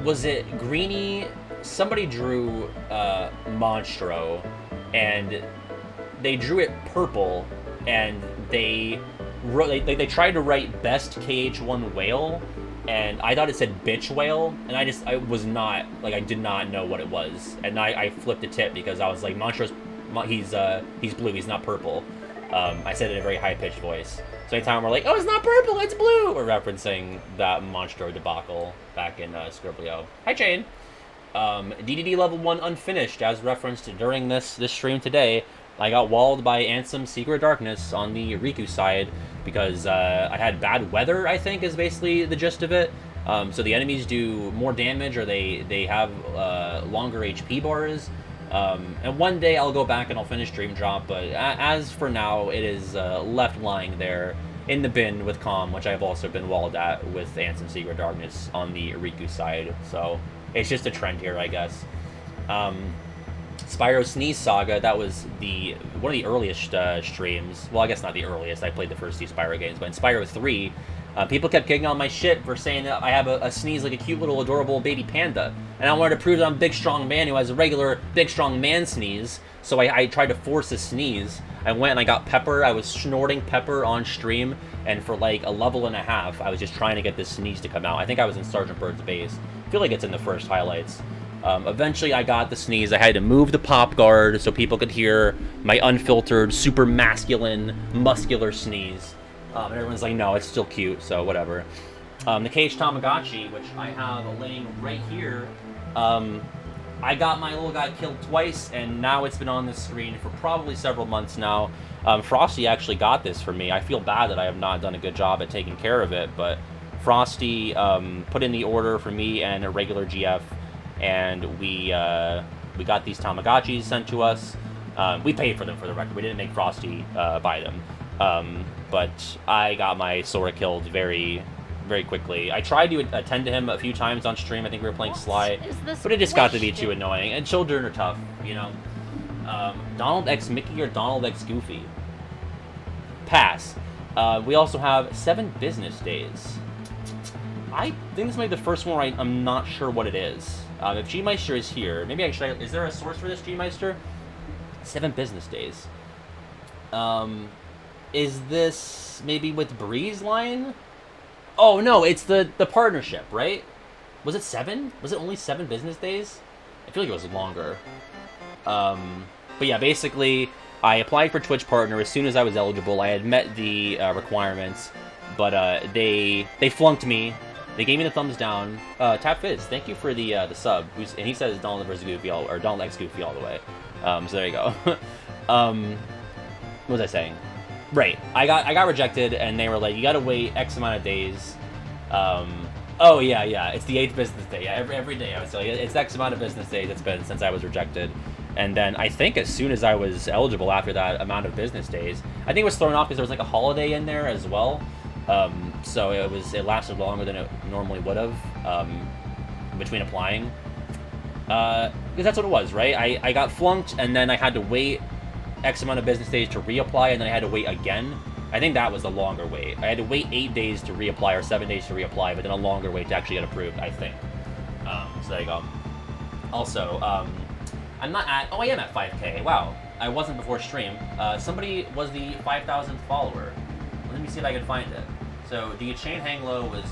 was it Greenie? Somebody drew Monstro, and they drew it purple, and they tried to write best KH1 whale, and I thought it said bitch whale, and I was not, like, I did not know what it was, and I flipped a tip because I was like, Monstro's, he's blue, he's not purple. I said it in a very high-pitched voice. So anytime we're like, oh, it's not purple, it's blue, we're referencing that Monstro debacle back in Scriblio. Hi, Jane. DDD level 1 unfinished, as referenced during this stream today. I got walled by Ansem Secret Darkness on the Riku side because I had bad weather, I think, is basically the gist of it. So the enemies do more damage, or they have longer HP bars. And one day I'll go back and I'll finish Dream Drop, but as for now, it is left lying there in the bin with Calm, which I've also been walled at with Ansem Secret Darkness on the Riku side. So it's just a trend here, I guess. Spyro Sneeze Saga, that was one of the earliest streams. Well, I guess not the earliest. I played the first two Spyro games, but in Spyro 3, people kept kicking on my shit for saying that I have a sneeze like a cute little adorable baby panda. And I wanted to prove that I'm a big strong man who has a regular big strong man sneeze. So I tried to force a sneeze. I went and I got pepper. I was snorting pepper on stream. And for like a level and a half, I was just trying to get this sneeze to come out. I think I was in Sergeant Bird's base. I feel like it's in the first highlights. Eventually I got the sneeze. I had to move the pop guard so people could hear my unfiltered, super masculine, muscular sneeze. And everyone's like, no, it's still cute, so whatever. The KH Tamagotchi, which I have laying right here, I got my little guy killed twice, and now it's been on the screen for probably several months now. Frosty actually got this for me. I feel bad that I have not done a good job at taking care of it, but Frosty put in the order for me and a regular GF, and we got these Tamagotchis sent to us. We paid for them, for the record. We didn't make Frosty buy them. But I got my Sora killed very, very quickly. I tried to attend to him a few times on stream. I think we were playing Sly. But it just got to be too annoying. And children are tough, you know. Donald X Mickey or Donald X Goofy? Pass. We also have 7 business days. I think this might be the first one where I'm not sure what it is. If G-Meister is here, maybe I should... Is there a source for this, G-Meister? 7 business days. Is this maybe with Breeze Line? Oh, no, it's the partnership, right? Was it 7? Was it only 7 business days? I feel like it was longer. But yeah, basically, I applied for Twitch Partner as soon as I was eligible. I had met the requirements, but they flunked me. They gave me the thumbs down. Tap Fizz, thank you for the sub. And he says Donald vs. Goofy, or Donald X Goofy all the way. So there you go. What was I saying? Right, I got rejected, and they were like, you gotta wait X amount of days. Oh yeah, it's the 8th business day. Yeah, every day I was like, it's X amount of business days it's been since I was rejected. And then I think as soon as I was eligible after that amount of business days, I think it was thrown off because there was like a holiday in there as well. So it lasted longer than it normally would have between applying. Because that's what it was, right? I got flunked, and then I had to wait X amount of business days to reapply, and then I had to wait again. I think that was the longer wait. I had to wait 8 days to reapply, or 7 days to reapply, but then a longer wait to actually get approved, I think. So there you go. Also, I'm not at... Oh, I am at 5K. Wow. I wasn't before stream. Somebody was the 5,000th follower. Let me see if I can find it. So, the Chain Hang Low was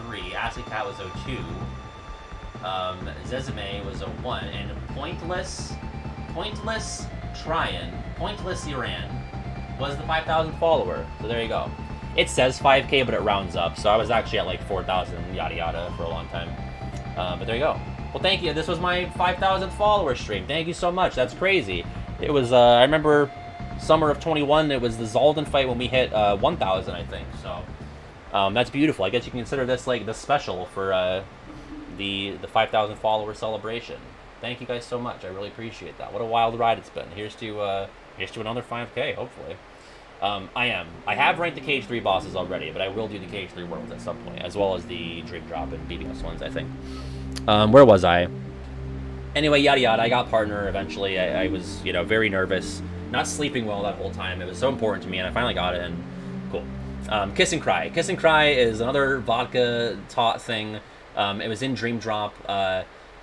03, Acid Cat was 02, Zezime was 01, and Pointless Iran was the 5,000th follower. So there you go. It says 5K, but it rounds up. So I was actually at like 4,000, yada yada, for a long time. But there you go. Well, thank you. This was my 5,000th follower stream. Thank you so much. That's crazy. It was, I remember summer of 21, it was the Zalden fight when we hit 1,000, I think. So that's beautiful. I guess you can consider this like the special for the 5,000 follower celebration. Thank you guys so much. I really appreciate that. What a wild ride it's been. Here's to another 5K, hopefully. I have ranked the KH3 bosses already, but I will do the KH3 worlds at some point, as well as the Dream Drop and BBS ones, I think. Where was I? Anyway, yada yada, I got partner eventually. I was, very nervous, not sleeping well that whole time. It was so important to me, and I finally got it, and cool. Kiss and Cry. Kiss and Cry is another vodka taught thing. It was in Dream Drop.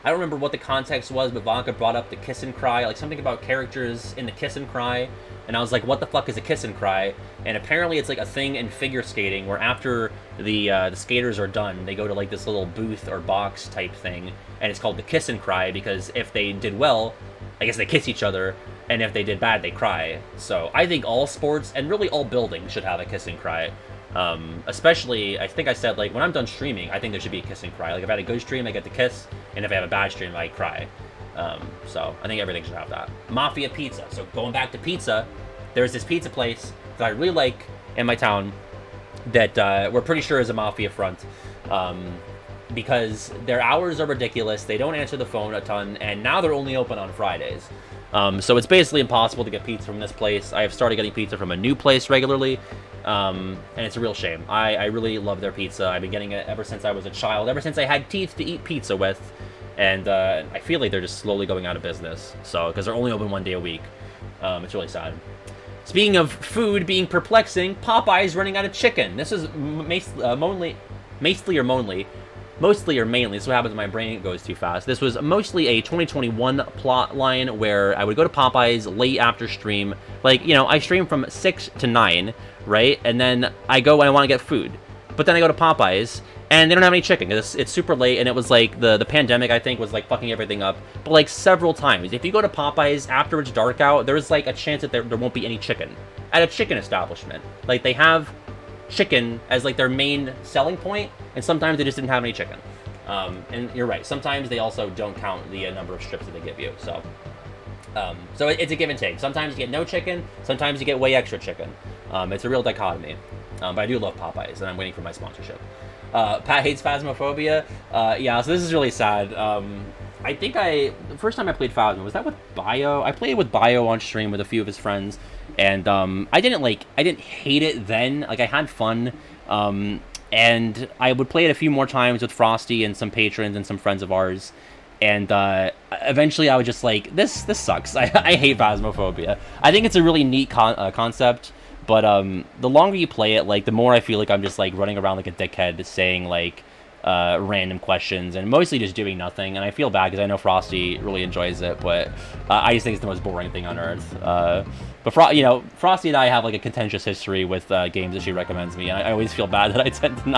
I don't remember what the context was, but Vodka brought up the Kiss and Cry, like something about characters in the Kiss and Cry, and I was like, what the fuck is a Kiss and Cry? And apparently it's like a thing in figure skating where after the skaters are done, they go to like this little booth or box type thing, and it's called the Kiss and Cry because if they did well, I guess they kiss each other, and if they did bad, they cry. So I think all sports, and really all buildings, should have a Kiss and Cry. Especially, I think I said, like, when I'm done streaming, I think there should be a kiss and cry. Like, if I had a good stream, I get to kiss, and if I have a bad stream, I cry. So I think everything should have that. Mafia Pizza. So going back to pizza, there's this pizza place that I really like in my town that we're pretty sure is a Mafia front. Because their hours are ridiculous, they don't answer the phone a ton, and now they're only open on Fridays. So it's basically impossible to get pizza from this place. I have started getting pizza from a new place regularly, and it's a real shame. I really love their pizza. I've been getting it ever since I was a child, ever since I had teeth to eat pizza with, and I feel like they're just slowly going out of business, so because they're only open 1 day a week. It's really sad. Speaking of food being perplexing, Popeye's running out of chicken. This is mostly or mainly, this is what happens when my brain goes too fast. This was mostly a 2021 plot line where I would go to Popeye's late after stream. Like, I stream from 6 to 9, right? And then I go and I want to get food. But then I go to Popeye's, and they don't have any chicken. It's super late, and it was like, the pandemic, I think, was like fucking everything up. But like several times. If you go to Popeye's after it's dark out, there's like a chance that there won't be any chicken. At a chicken establishment. Like, they have chicken as like their main selling point, and sometimes they just didn't have any chicken. And you're right. Sometimes they also don't count the number of strips that they give you. So it's a give and take. Sometimes you get no chicken. Sometimes you get way extra chicken. It's a real dichotomy. But I do love Popeyes, and I'm waiting for my sponsorship. Pat hates Phasmophobia. Yeah, so this is really sad. I think the first time I played Phasma, was that with Bio? I played with Bio on stream with a few of his friends, and I didn't hate it then. Like, I had fun. And I would play it a few more times with Frosty and some patrons and some friends of ours. And eventually I was just like, this sucks. I hate Phasmophobia. I think it's a really neat concept, but the longer you play it, like, the more I feel like I'm just, like, running around like a dickhead saying, like, random questions and mostly just doing nothing. And I feel bad because I know Frosty really enjoys it, but I just think it's the most boring thing on earth. But Frosty and I have, like, a contentious history with games that she recommends me, and I always feel bad that I tend to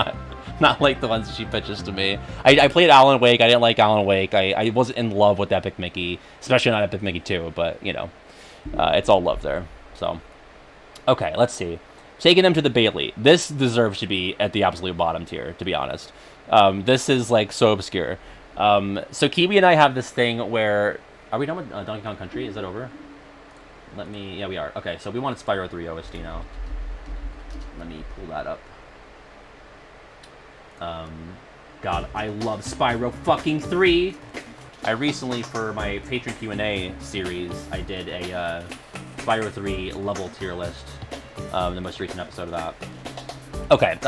not like the ones that she pitches to me. I played Alan Wake. I didn't like Alan Wake. I wasn't in love with Epic Mickey, especially not Epic Mickey 2, but, it's all love there. So, okay, let's see. Taking them to the Bailey. This deserves to be at the absolute bottom tier, to be honest. This is, like, so obscure. So Kiwi and I have this thing where... Are we done with Donkey Kong Country? Is that over? Yeah, we are. Okay, so we wanted Spyro 3 OST now. Let me pull that up. God, I love Spyro fucking 3! I recently, for my Patron Q&A series, I did a Spyro 3 level tier list. The most recent episode of that. Okay,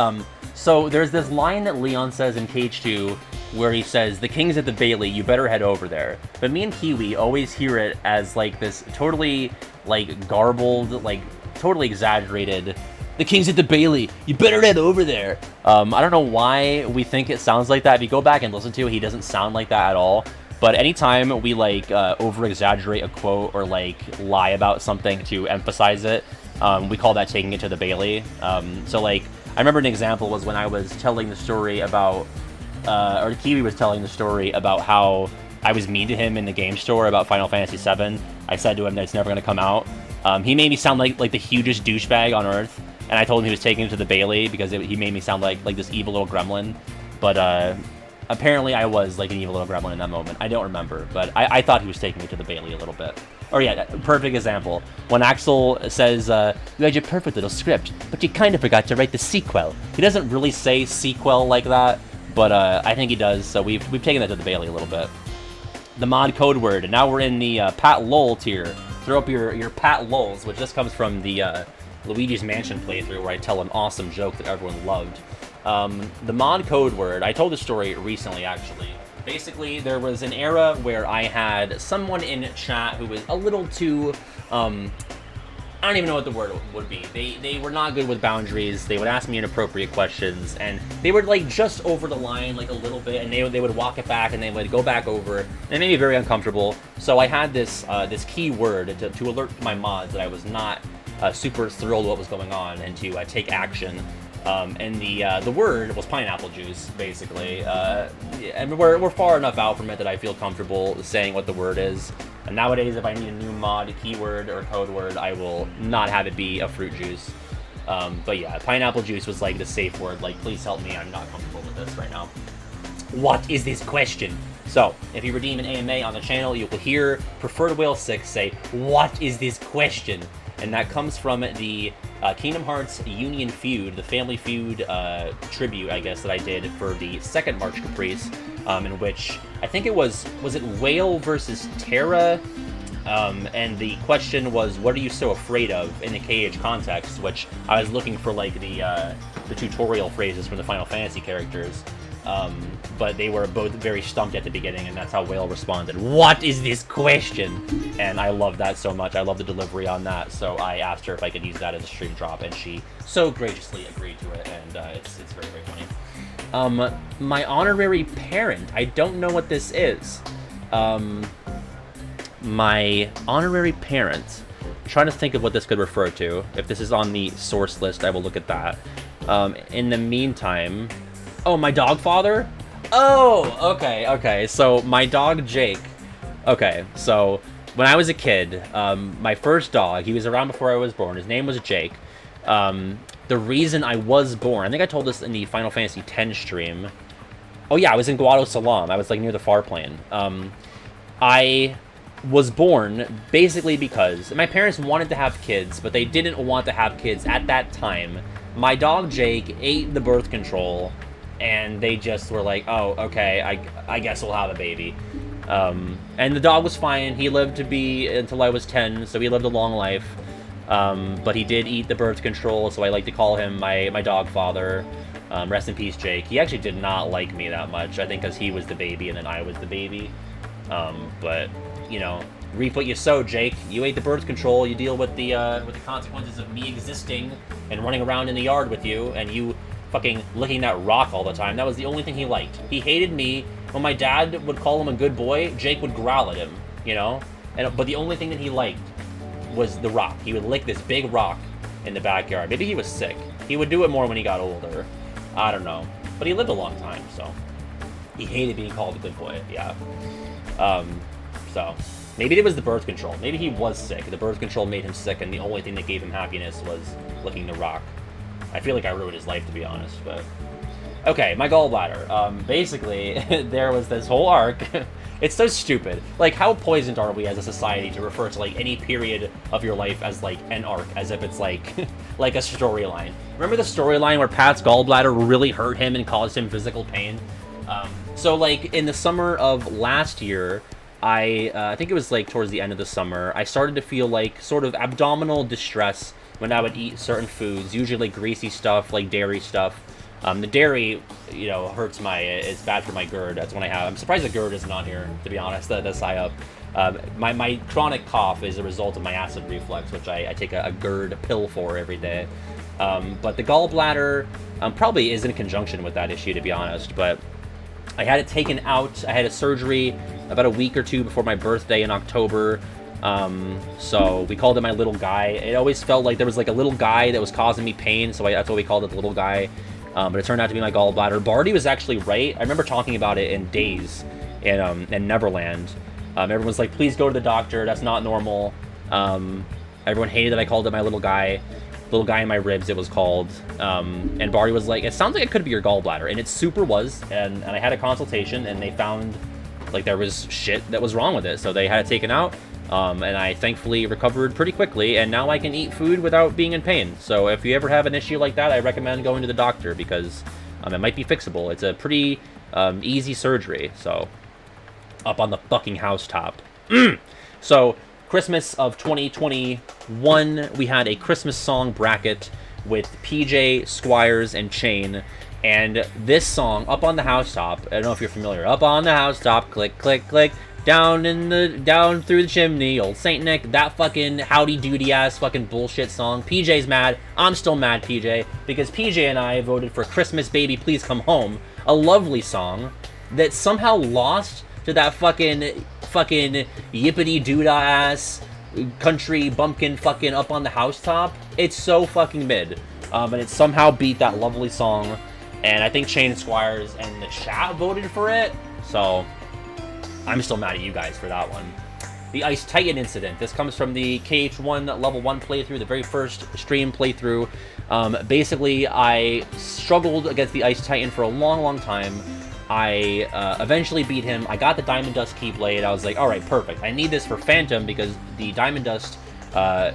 so there's this line that Leon says in Cage 2 where he says, "The king's at the Bailey, you better head over there." But me and Kiwi always hear it as, like, this totally, like, garbled, like, totally exaggerated, "The king's at the Bailey, you better head over there." I don't know why we think it sounds like that. If you go back and listen to it, he doesn't sound like that at all. But anytime we, like, over-exaggerate a quote or, like, lie about something to emphasize it, we call that taking it to the Bailey. So, like, I remember an example was when I was telling the story about, or Kiwi was telling the story about how I was mean to him in the game store about Final Fantasy VII. I said to him that it's never going to come out. He made me sound like the hugest douchebag on earth, and I told him he was taking it to the Bailey because he made me sound like this evil little gremlin. But apparently I was like an evil little gremlin in that moment. I don't remember, but I thought he was taking me to the Bailey a little bit. Or yeah, perfect example. When Axel says, "You had your perfect little script, but you kind of forgot to write the sequel." He doesn't really say sequel like that, but I think he does, so we've taken that to the Bailey a little bit. The mod code word, and now we're in the Pat Lol tier. Throw up your Pat Lols, which just comes from the Luigi's Mansion playthrough where I tell an awesome joke that everyone loved. The mod code word, I told the story recently, actually. Basically, there was an era where I had someone in chat who was a little too, I don't even know what the word would be. They were not good with boundaries. They would ask me inappropriate questions, and they would, like, just over the line, like, a little bit, and they would walk it back, and they would go back over, and it made me very uncomfortable. So I had this key word to alert my mods that I was not super thrilled with what was going on, and to take action. And the word was pineapple juice, basically. And we're far enough out from it that I feel comfortable saying what the word is. And nowadays, if I need a new mod, keyword, or code word, I will not have it be a fruit juice. But yeah, pineapple juice was like the safe word. Like, please help me, I'm not comfortable with this right now. What is this question? So, if you redeem an AMA on the channel, you will hear Preferred Whale 6 say, "What is this question?" And that comes from the Kingdom Hearts Union Feud, the Family Feud tribute, I guess, that I did for the second March Caprice, in which I think it was it Whale versus Terra? And the question was, what are you so afraid of in the KH context? Which I was looking for, like, the tutorial phrases from the Final Fantasy characters. But they were both very stumped at the beginning, and that's how Whale responded. "What is this question?" And I love that so much. I love the delivery on that, so I asked her if I could use that as a stream drop, and she so graciously agreed to it, and it's very, very funny. My honorary parent. I don't know what this is. My honorary parent. I'm trying to think of what this could refer to. If this is on the source list, I will look at that. In the meantime... Oh, my dog father? Oh, okay. So, my dog, Jake. Okay, so, when I was a kid, my first dog, he was around before I was born. His name was Jake. The reason I was born, I think I told this in the Final Fantasy X stream. Oh yeah, I was in Guadalcanal. I was like near the far plane. I was born basically because my parents wanted to have kids, but they didn't want to have kids at that time. My dog Jake ate the birth control, and they just were like, "Oh, okay, I guess we'll have a baby." And the dog was fine. He lived to be until I was 10, so he lived a long life. But he did eat the birth control, so I like to call him my dog father. Rest in peace, Jake. He actually did not like me that much, I think because he was the baby and then I was the baby. But, you know, reap what you sow, Jake. You ate the birth control, you deal with the consequences of me existing and running around in the yard with you, and you fucking licking that rock all the time. That was the only thing he liked. He hated me. When my dad would call him a good boy, Jake would growl at him, you know? But the only thing that he liked was the rock. He would lick this big rock in the backyard. Maybe he was sick. He would do it more when he got older. I don't know. But he lived a long time, so he hated being called a good boy, yeah. So maybe it was the birth control. Maybe he was sick. The birth control made him sick, and the only thing that gave him happiness was licking the rock. I feel like I ruined his life, to be honest, but... Okay, my gallbladder. Basically, there was this whole arc. It's so stupid. Like, how poisoned are we as a society to refer to, like, any period of your life as, like, an arc, as if it's, like, like a storyline. Remember the storyline where Pat's gallbladder really hurt him and caused him physical pain? So, like, in the summer of last year, I think it was, like, towards the end of the summer, I started to feel, like, sort of abdominal distress when I would eat certain foods, usually, like, greasy stuff, like dairy stuff. The dairy, you know, hurts it's bad for my GERD. That's when I have. I'm surprised the GERD isn't on here, to be honest. That's high up. My chronic cough is a result of my acid reflux, which I take a GERD pill for every day. But the gallbladder probably is in conjunction with that issue, to be honest. But I had it taken out. I had a surgery about a week or two before my birthday in October. So we called it my little guy. It always felt like there was like a little guy that was causing me pain, so that's why we called it the little guy. But it turned out to be my gallbladder. Barty was actually right. I remember talking about it in Days in Neverland. Everyone's like, please go to the doctor. That's not normal. Everyone hated that I called it my little guy. Little guy in my ribs, it was called. And Barty was like, it sounds like it could be your gallbladder. And it super was. And I had a consultation, and they found like there was shit that was wrong with it. So they had it taken out. And I thankfully recovered pretty quickly, and now I can eat food without being in pain. So if you ever have an issue like that, I recommend going to the doctor, because it might be fixable. It's a pretty easy surgery, so up on the fucking housetop. So Christmas of 2021, we had a Christmas song bracket with PJ, Squires, and Chain. And this song, Up on the Housetop, I don't know if you're familiar. Up on the housetop, click, click, click. Down through the chimney, old Saint Nick, that fucking howdy doody ass fucking bullshit song. PJ's mad. I'm still mad, PJ, because PJ and I voted for Christmas Baby Please Come Home, a lovely song that somehow lost to that fucking yippity doodah ass country bumpkin fucking Up on the Housetop. It's so fucking mid. And it somehow beat that lovely song. And I think Chain Squires and the chat voted for it. So I'm still mad at you guys for that one. The Ice Titan incident. This comes from the KH1 level 1 playthrough, the very first stream playthrough. Basically, I struggled against the Ice Titan for a long, long time. I eventually beat him. I got the Diamond Dust Keyblade. I was like, alright, perfect. I need this for Phantom, because the Diamond Dust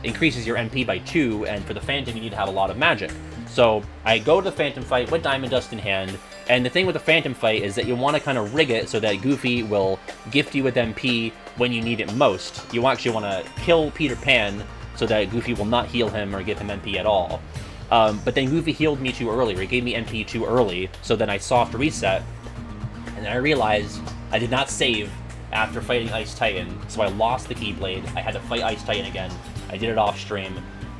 increases your MP by 2, and for the Phantom, you need to have a lot of magic. So I go to the Phantom fight with Diamond Dust in hand, and the thing with the Phantom fight is that you want to kind of rig it so that Goofy will gift you with MP when you need it most. You actually want to kill Peter Pan so that Goofy will not heal him or give him MP at all. But then Goofy healed me too early, or he gave me MP too early, so then I soft reset, and then I realized I did not save after fighting Ice Titan, so I lost the Keyblade. I had to fight Ice Titan again. I did it off stream.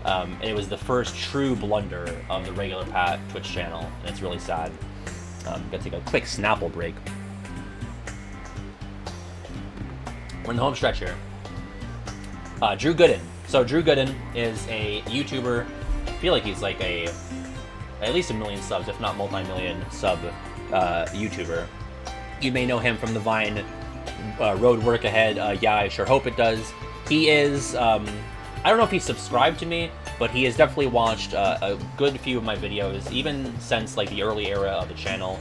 And it was the first true blunder of the regular Pat Twitch channel, and it's really sad. Gotta take a quick Snapple break. We're in the home stretch here. Drew Gooden. So Drew Gooden is a YouTuber. I feel like he's like at least 1 million subs, if not multi-million sub YouTuber. You may know him from the Vine Road Work Ahead. Yeah, I sure hope it does. He is... I don't know if he's subscribed to me, but he has definitely watched a good few of my videos, even since like the early era of the channel.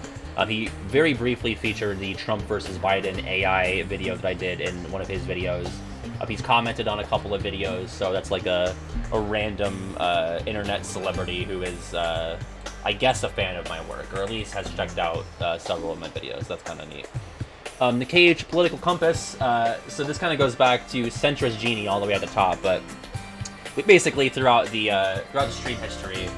He very briefly featured the Trump versus Biden AI video that I did in one of his videos. He's commented on a couple of videos, so that's like a random internet celebrity who is, I guess, a fan of my work, or at least has checked out several of my videos. That's kind of neat. The KH Political Compass, so this kind of goes back to Centrist Genie all the way at the top, but we basically, throughout the stream history,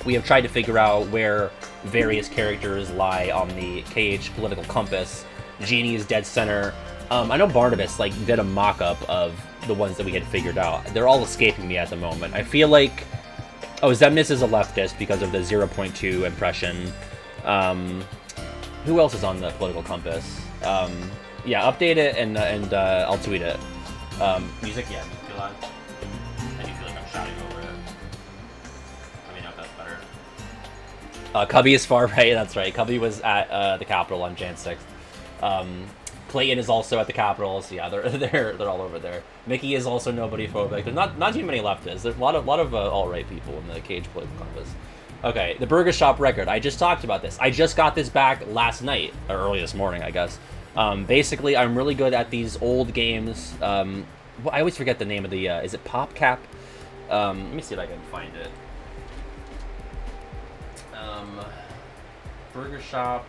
we have tried to figure out where various characters lie on the KH Political Compass. Genie is dead center. I know Barnabas did a mock-up of the ones that we had figured out. They're all escaping me at the moment. I feel like... Oh, Zemnis is a leftist because of the 0.2 impression. Who else is on the Political Compass? Yeah, update it and I'll tweet it. Music, yeah, feel loud. I do feel like I'm shouting over it. Let me know if that's better. Cubby is far right, that's right. Cubby was at the Capitol on Jan 6th. Clayton is also at the Capitol, so yeah, they're all over there. Mickey is also nobody phobic. There's not too many leftists. There's a lot of alt-right people in the KH Political Compass. Okay, the Burger Shop record. I just talked about this. I just got this back last night, or early this morning, I guess. Basically, I'm really good at these old games. I always forget the name of the, is it PopCap? Let me see if I can find it. Burger Shop.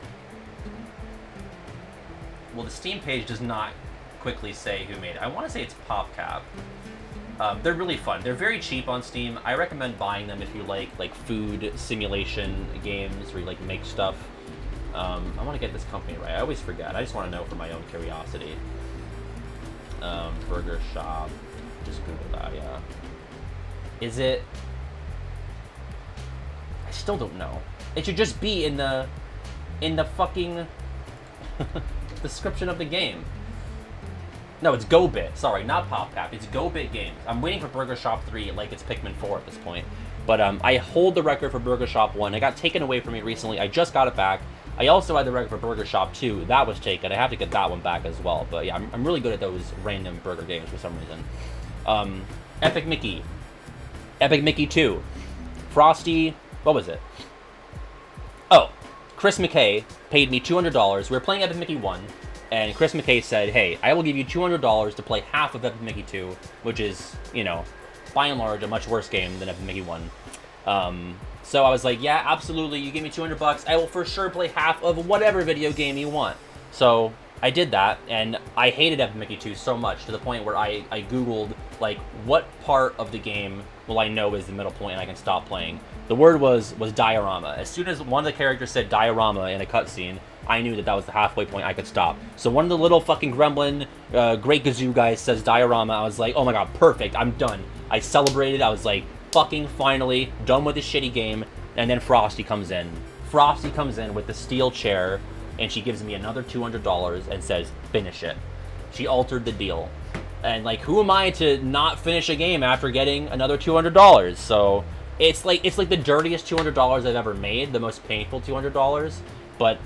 Well, the Steam page does not quickly say who made it. I want to say it's PopCap. They're really fun. They're very cheap on Steam. I recommend buying them if you like food simulation games where you make stuff. I want to get this company right. I always forget. I just want to know for my own curiosity. Burger Shop. Just Google that, yeah. Is it... I still don't know. It should just be in the fucking description of the game. No, it's GoBit. Sorry, not PopCap. It's GoBit Games. I'm waiting for Burger Shop 3 like it's Pikmin 4 at this point. But I hold the record for Burger Shop 1. It got taken away from me recently. I just got it back. I also had the record for Burger Shop 2. That was taken. I have to get that one back as well. But yeah, I'm really good at those random burger games for some reason. Epic Mickey. Epic Mickey 2. Frosty. What was it? Oh, Chris McKay paid me $200. We were playing Epic Mickey 1. And Chris McKay said, hey, I will give you $200 to play half of Epic Mickey 2, which is, you know, by and large, a much worse game than Epic Mickey 1. So I was like, yeah, absolutely, you give me $200, I will for sure play half of whatever video game you want. So I did that, and I hated Epic Mickey 2 so much to the point where I Googled, like, what part of the game will I know is the middle point and I can stop playing. The word was diorama. As soon as one of the characters said diorama in a cutscene, I knew that was the halfway point I could stop. So one of the little fucking gremlin, Great Gazoo guys says diorama. I was like, oh my god, perfect, I'm done. I celebrated. I was like, fucking finally, done with this shitty game. And then Frosty comes in. Frosty comes in with the steel chair, and she gives me another $200 and says, finish it. She altered the deal. And, like, who am I to not finish a game after getting another $200? So it's like the dirtiest $200 I've ever made, the most painful $200. But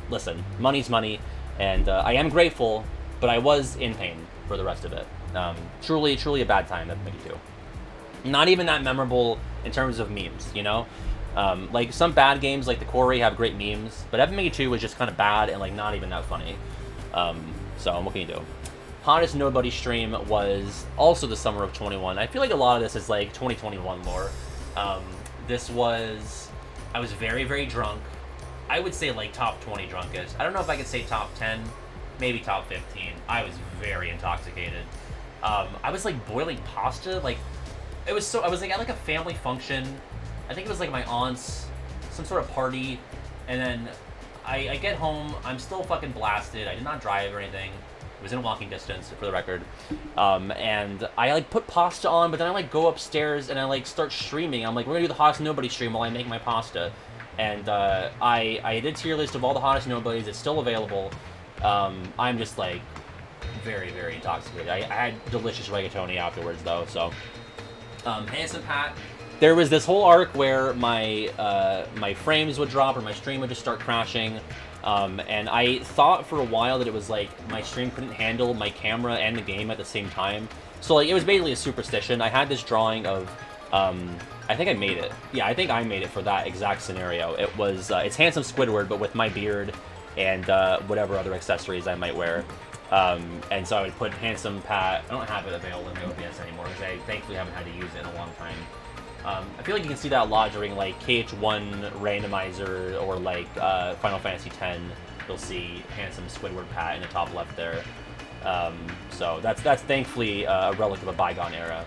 listen, money's money, and I am grateful, but I was in pain for the rest of it. Truly a bad time at Mickey 2. Not even that memorable in terms of memes, you know? Like, some bad games like the Quarry have great memes, but Epic Mickey 2 was just kind of bad and, like, not even that funny. So what can you do? Hottest Nobody stream was also the summer of 21. I feel like a lot of this is, like, 2021 lore. This was... I was very, very drunk. I would say, like, top 20 drunkest. I don't know if I could say top 10, maybe top 15. I was very intoxicated. I was, like, boiling pasta, like... I was, like, at, like, a family function. I think it was, like, my aunt's, some sort of party. And then I get home. I'm still fucking blasted. I did not drive or anything. It was in walking distance, for the record. And I, like, put pasta on, but then I, like, go upstairs and I, like, start streaming. I'm like, we're gonna do the Hottest Nobody stream while I make my pasta. And I did tier list of all the Hottest Nobodies. It's still available. I'm just, like, very, very intoxicated. I had delicious rigatoni afterwards, though, so... Handsome Pat. There was this whole arc where my frames would drop or my stream would just start crashing, and I thought for a while that it was like my stream couldn't handle my camera and the game at the same time. So like it was basically a superstition. I had this drawing of I think I made it. Yeah, I think I made it for that exact scenario. It was, it's Handsome Squidward, but with my beard and whatever other accessories I might wear. And so I would put Handsome Pat. I don't have it available in the OBS anymore because I thankfully haven't had to use it in a long time. I feel like you can see that a lot during like KH1 randomizer or like Final Fantasy X. You'll see Handsome Squidward Pat in the top left there. So that's thankfully a relic of a bygone era.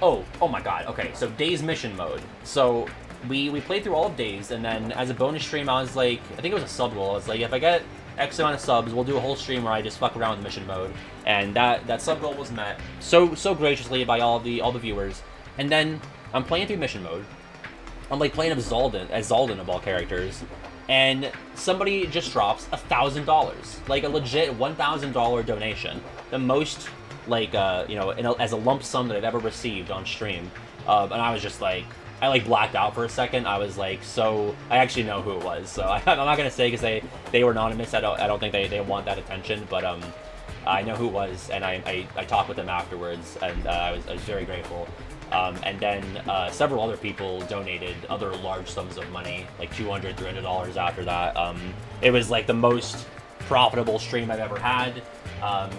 Oh my god, okay, so Days mission mode. So we played through all of Days, and then as a bonus stream, I was like, I think it was a sub goal, I was like, if I get X amount of subs, we'll do a whole stream where I just fuck around with mission mode. And that sub goal was met so graciously by all the viewers. And then I'm playing through mission mode. I'm like playing as Zaldin of all characters, and somebody just drops $1,000, like a legit $1,000 donation, the most like you know, as a lump sum that I've ever received on stream. And I was just like, I like blacked out for a second. I was like, so I actually know who it was. So I'm not gonna say because they were anonymous. I don't think they want that attention, but I know who it was, and I talked with them afterwards, and I was very grateful. And then several other people donated other large sums of money, like $200, $300 after that. It was like the most profitable stream I've ever had,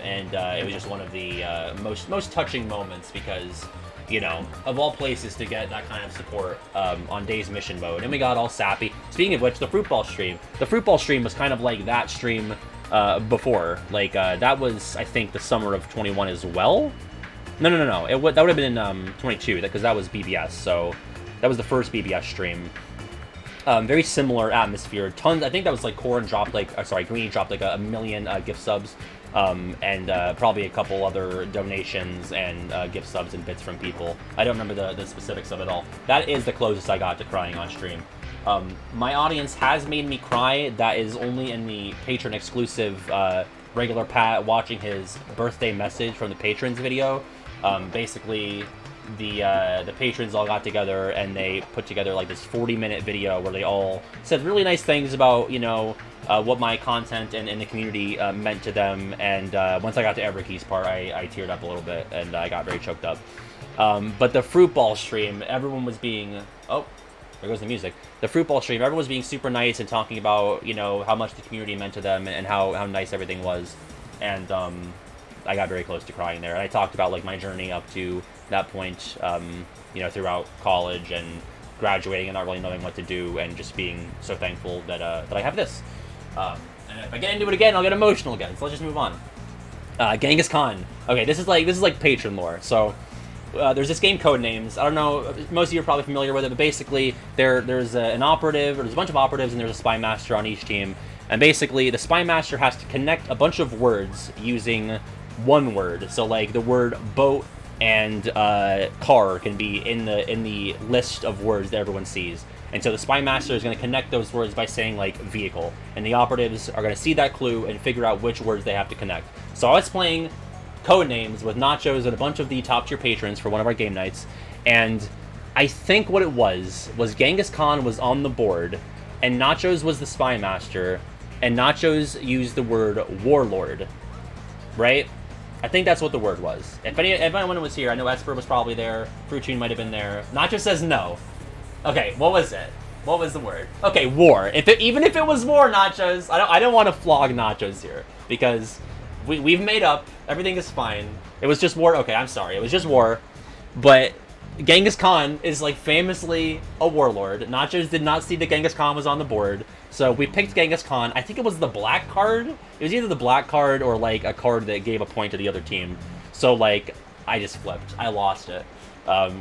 and it was just one of the most touching moments because, you know, of all places to get that kind of support on Days mission mode, and we got all sappy. Speaking of which, the Fruitball stream was kind of like that stream before. Like that was, I think, the summer of 21 as well. No. That would have been in 22 because that was BBS. So that was the first BBS stream. Very similar atmosphere. Tons. I think that was like Greeny dropped like a million gift subs, and probably a couple other donations and gift subs and bits from people. I don't remember the specifics of it all. That is the closest I got to crying on stream. My audience has made me cry. That is only in the patron exclusive regular Pat watching his birthday message from the patrons video. Basically, the patrons all got together and they put together like this 40-minute video where they all said really nice things about, you know, what my content and the community meant to them. And once I got to Everkey's part, I teared up a little bit and I got very choked up. But the Fruitball stream, everyone was being... Oh, there goes the music. The Fruitball stream, everyone was being super nice and talking about, you know, how much the community meant to them and how nice everything was. And I got very close to crying there. And I talked about like my journey up to that point, you know, throughout college and graduating and not really knowing what to do and just being so thankful that that I have this. And if I get into it again, I'll get emotional again. So let's just move on. Genghis Khan. Okay, this is like patron lore. So there's this game Codenames. I don't know, most of you are probably familiar with it, but basically there's an operative, or there's a bunch of operatives, and there's a spy master on each team. And basically the spy master has to connect a bunch of words using one word. So like the word boat and car can be in the list of words that everyone sees. And so the spy master is going to connect those words by saying like vehicle, and the operatives are going to see that clue and figure out which words they have to connect. So I was playing Codenames with Nachos and a bunch of the top tier patrons for one of our game nights, and I think what it was Genghis Khan was on the board and Nachos was the spy master, and Nachos used the word warlord, right? I think that's what the word was. If anyone was here, I know Iceberg was probably there, Fruitune might have been there. Nachos says no. Okay, what was it? What was the word? Okay, war. Even if it was war, Nachos, I don't want to flog Nachos here because we've made up. Everything is fine. It was just war. Okay, I'm sorry. It was just war. But Genghis Khan is like famously a warlord. Nachos did not see that Genghis Khan was on the board, so we picked Genghis Khan. I think it was the black card. It was either the black card or like a card that gave a point to the other team. So like I just flipped. I lost it.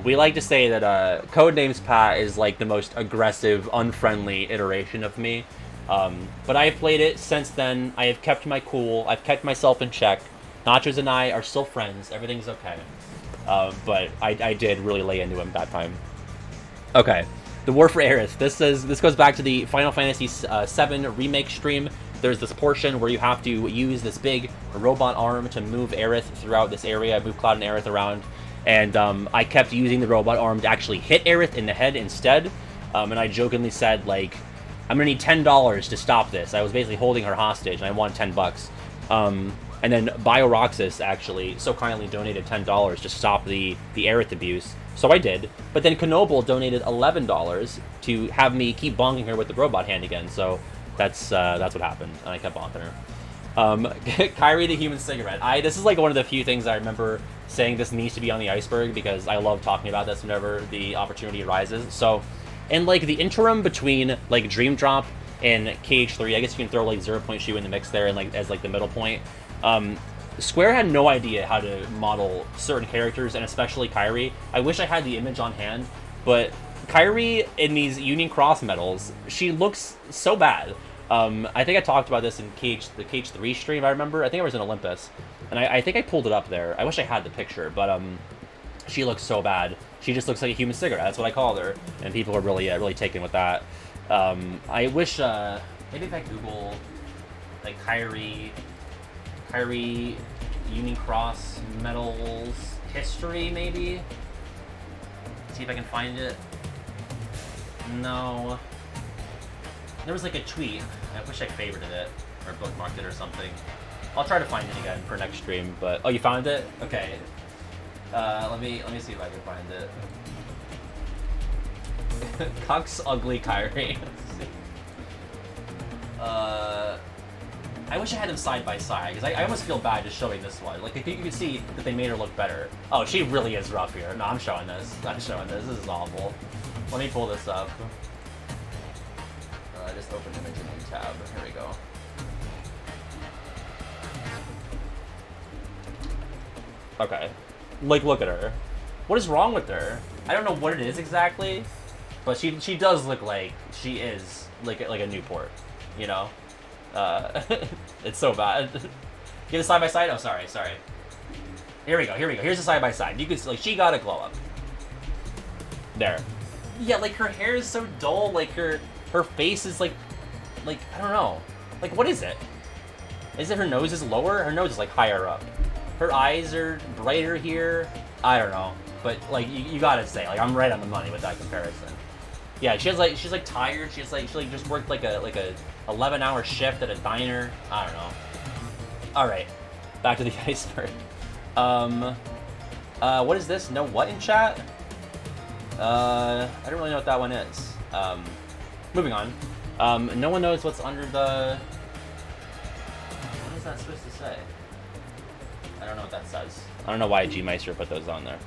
We like to say that Codenames Pat is like the most aggressive, unfriendly iteration of me. But I have played it since then. I have kept my cool. I've kept myself in check. Nachos and I are still friends. Everything's okay. But I did really lay into him that time. Okay, the War for Aerith. This goes back to the Final Fantasy VII remake stream. There's this portion where you have to use this big robot arm to move Aerith throughout this area, move Cloud and Aerith around. And I kept using the robot arm to actually hit Aerith in the head instead. And I jokingly said, like, I'm gonna need $10 to stop this. I was basically holding her hostage, and I won $10. And And then BioRoxys actually so kindly donated $10 to stop the Aerith abuse. So I did. But then Knoble donated $11 to have me keep bonking her with the robot hand again. So that's what happened, and I kept bonking her. Kyrie the human cigarette. This is like one of the few things I remember saying this needs to be on the Iceberg, because I love talking about this whenever the opportunity arises. So, in like the interim between like Dream Drop and KH3, I guess you can throw like 0 Point Shoe in the mix there, and like as like the middle point. Square had no idea how to model certain characters, and especially Kyrie. I wish I had the image on hand, but Kyrie in these Union Cross medals, she looks so bad. I think I talked about this in the KH3 stream, I remember. I think I was in Olympus, and I think I pulled it up there. I wish I had the picture, but she looks so bad. She just looks like a human cigarette. That's what I called her, and people are really taken with that. I wish, maybe if I Google, like, Kyrie Union Cross medals history, maybe? See if I can find it. No. There was like a tweet. I wish I favorited it or bookmarked it or something. I'll try to find it again for next stream. But oh, you found it? Okay. Let me see if I can find it. Cuck's ugly Kyrie. I wish I had them side by side, because I almost feel bad just showing this one. Like, you can see that they made her look better. Oh, she really is rough here. No, I'm showing this. I'm showing this. This is awful. Let me pull this up. Just open image in a new tab. Here we go. Okay. Like, look at her. What is wrong with her? I don't know what it is exactly, but she does look like she is like a Newport, you know? It's so bad. Get a side by side. Oh, sorry. Here we go. Here's a side by side. You can see, like, she got a glow up. There. Yeah, like her hair is so dull. Like her face is like I don't know. Like, what is it? Is it her nose is lower? Her nose is like higher up. Her eyes are brighter here. I don't know. But like you gotta say, like, I'm right on the money with that comparison. Yeah, she's like tired. She just worked like a 11-hour shift at a diner. I don't know. All right, back to the Iceberg. What is this? No what in chat? I don't really know what that one is. Moving on. No one knows what's under the... What is that supposed to say? I don't know what that says. I don't know why G-Meister put those on there.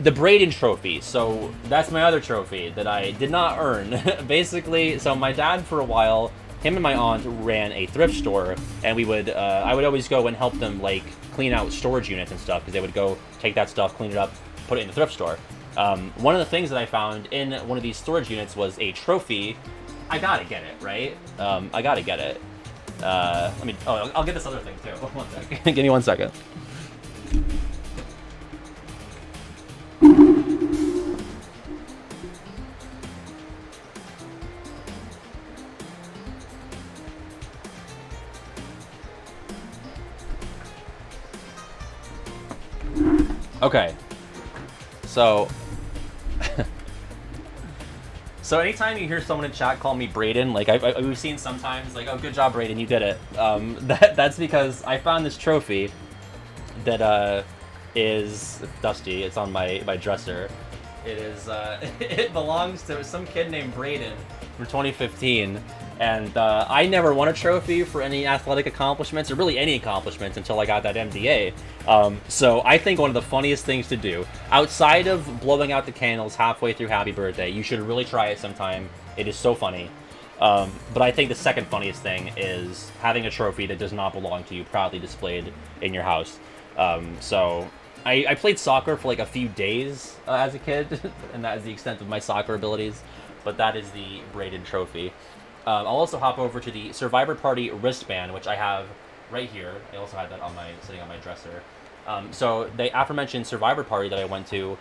The Braden trophy. So that's my other trophy that I did not earn. Basically, so my dad for a while, him and my aunt ran a thrift store, and we would, I would always go and help them like clean out storage units and stuff, because they would go take that stuff, clean it up, put it in the thrift store. One of the things that I found in one of these storage units was a trophy. I gotta get it, right? I gotta get it. I'll get this other thing too. 1 second. Give me 1 second. Okay. So anytime you hear someone in chat call me Braden, like we've seen sometimes, like, oh, good job, Braden, you did it. That's because I found this trophy that is dusty. It's on my dresser. It is it belongs to some kid named Braden from 2015, and I never won a trophy for any athletic accomplishments, or really any accomplishments, until I got that MDA. So I think one of the funniest things to do, outside of blowing out the candles halfway through Happy Birthday, you should really try it sometime. It is so funny. But I think the second funniest thing is having a trophy that does not belong to you proudly displayed in your house. So I played soccer for like a few days as a kid, and that is the extent of my soccer abilities. But that is the Braden trophy. I'll also hop over to the Survivor Party wristband, which I have right here. I also had that sitting on my dresser. So the aforementioned Survivor Party that I went to,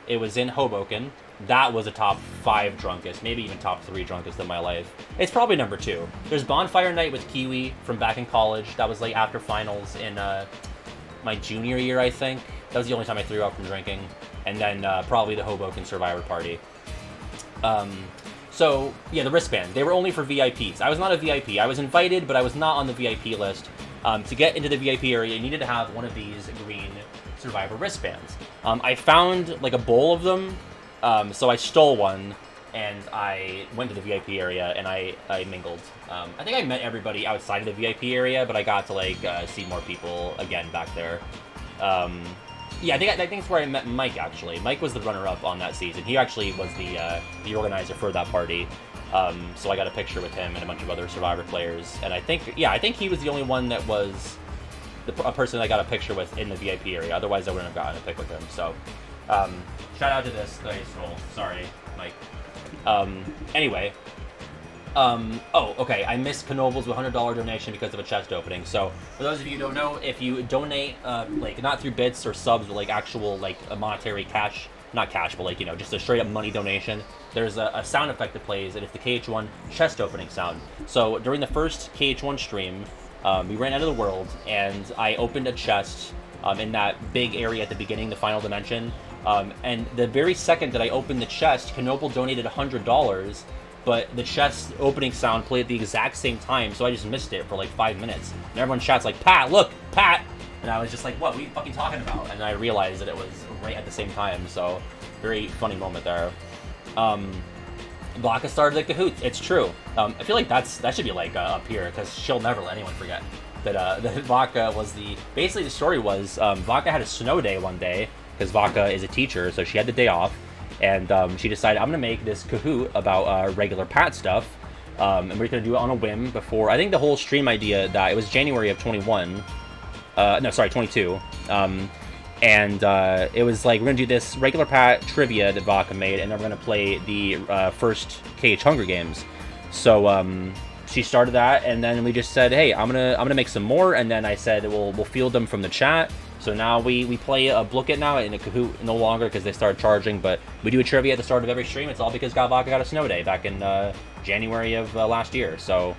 it was in Hoboken. That was a top 5 drunkest, maybe even top 3 drunkest in my life. It's probably number 2. There's Bonfire Night with Kiwi from back in college. That was like after finals in my junior year, I think. That was the only time I threw up from drinking. And then probably the Hoboken Survivor Party. So, yeah, the wristband. They were only for VIPs. I was not a VIP. I was invited, but I was not on the VIP list. To get into the VIP area, you needed to have one of these green Survivor wristbands. I found like a bowl of them, so I stole one, and I went to the VIP area, and I mingled. I think I met everybody outside of the VIP area, but I got to like see more people again back there. Yeah, I think it's where I met Mike, actually. Mike was the runner-up on that season. He actually was the organizer for that party. So I got a picture with him and a bunch of other Survivor players. And I think he was the only one that was a person I got a picture with in the VIP area. Otherwise, I wouldn't have gotten a pic with him. So, shout out to this dice roll. Sorry, Mike. Anyway. Oh, okay, I missed Knoble's $100 donation because of a chest opening. So, for those of you who don't know, if you donate, like, not through bits or subs, but, like, actual, like, a monetary cash, not cash, but, like, you know, just a straight-up money donation, there's a sound effect that plays, and it's the KH1 chest opening sound. So, during the first KH1 stream, we ran out of the world, and I opened a chest in that big area at the beginning, the final dimension, and the very second that I opened the chest, Knoble donated $100, but the chest opening sound played at the exact same time, so I just missed it for like 5 minutes. And everyone chats like, Pat, look, Pat! And I was just like, what are you fucking talking about? And I realized that it was right at the same time, so very funny moment there. Blanca started the Cahoots, it's true. I feel like that should be like up here, because she'll never let anyone forget that Vodka was basically the story was, Vodka had a snow day one day, because Vodka is a teacher, so she had the day off. And she decided, I'm going to make this Kahoot about regular Pat stuff. And we're going to do it on a whim before... I think the whole stream idea that... It was January of 21. No, sorry, 22. And it was like, we're going to do this regular Pat trivia that Vodka made, and then we're going to play the first KH Hunger Games. So she started that, and then we just said, hey, I'm gonna make some more, and then I said, we'll field them from the chat. So now we play a Blooket now in a Kahoot no longer because they started charging, but we do a trivia at the start of every stream. It's all because Vodka got a snow day back in January of last year. So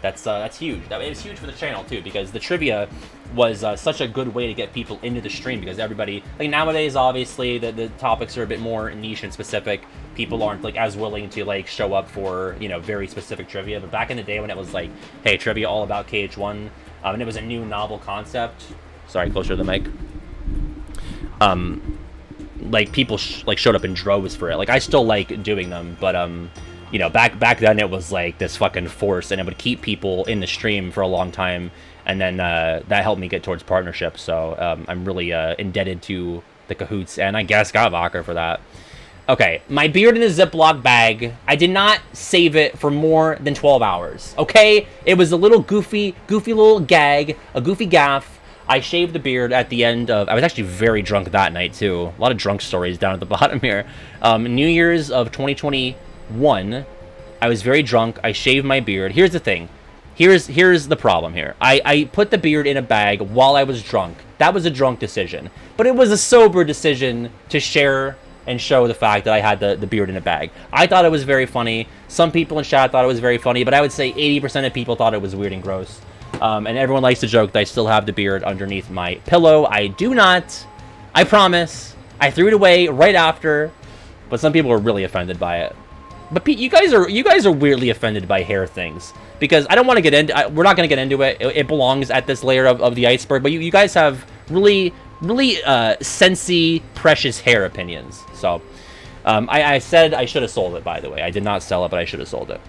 that's huge. It was huge for the channel too, because the trivia was such a good way to get people into the stream, because everybody, like nowadays, obviously the topics are a bit more niche and specific. People aren't like as willing to like show up for, you know, very specific trivia. But back in the day when it was like, hey, trivia all about KH1, and it was a new novel concept. Sorry, closer to the mic. Like people showed up in droves for it. Like I still like doing them, but you know, back then it was like this fucking force, and it would keep people in the stream for a long time, and then that helped me get towards partnership. So I'm really indebted to the Cahoots, and I guess got Vodka for that. Okay, my beard in a Ziploc bag. I did not save it for more than 12 hours. Okay, it was a little goofy little gag, a goofy gaff. I shaved the beard at the end of... I was actually very drunk that night, too. A lot of drunk stories down at the bottom here. New Year's of 2021, I was very drunk. I shaved my beard. Here's the thing. Here's the problem here. I put the beard in a bag while I was drunk. That was a drunk decision. But it was a sober decision to share and show the fact that I had the beard in a bag. I thought it was very funny. Some people in chat thought it was very funny, but I would say 80% of people thought it was weird and gross. And everyone likes to joke that I still have the beard underneath my pillow. I do not. I promise. I threw it away right after. But some people were really offended by it. But Pete, you guys are weirdly offended by hair things. Because I don't want to get into... we're not going to get into it. It belongs at this layer of the iceberg. But you guys have really sensy, precious hair opinions. So, I said I should have sold it, by the way. I did not sell it, but I should have sold it.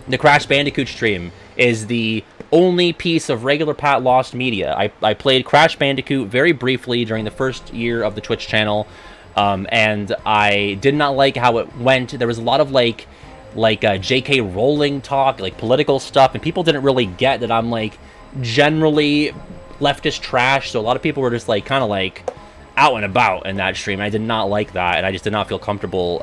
The Crash Bandicoot stream is the only piece of regular Pat Lost media. I played Crash Bandicoot very briefly during the first year of the Twitch channel, and I did not like how it went. There was a lot of like J.K. Rowling talk, like political stuff, and people didn't really get that I'm like generally leftist trash. So a lot of people were just like kind of like out and about in that stream. I did not like that, and I just did not feel comfortable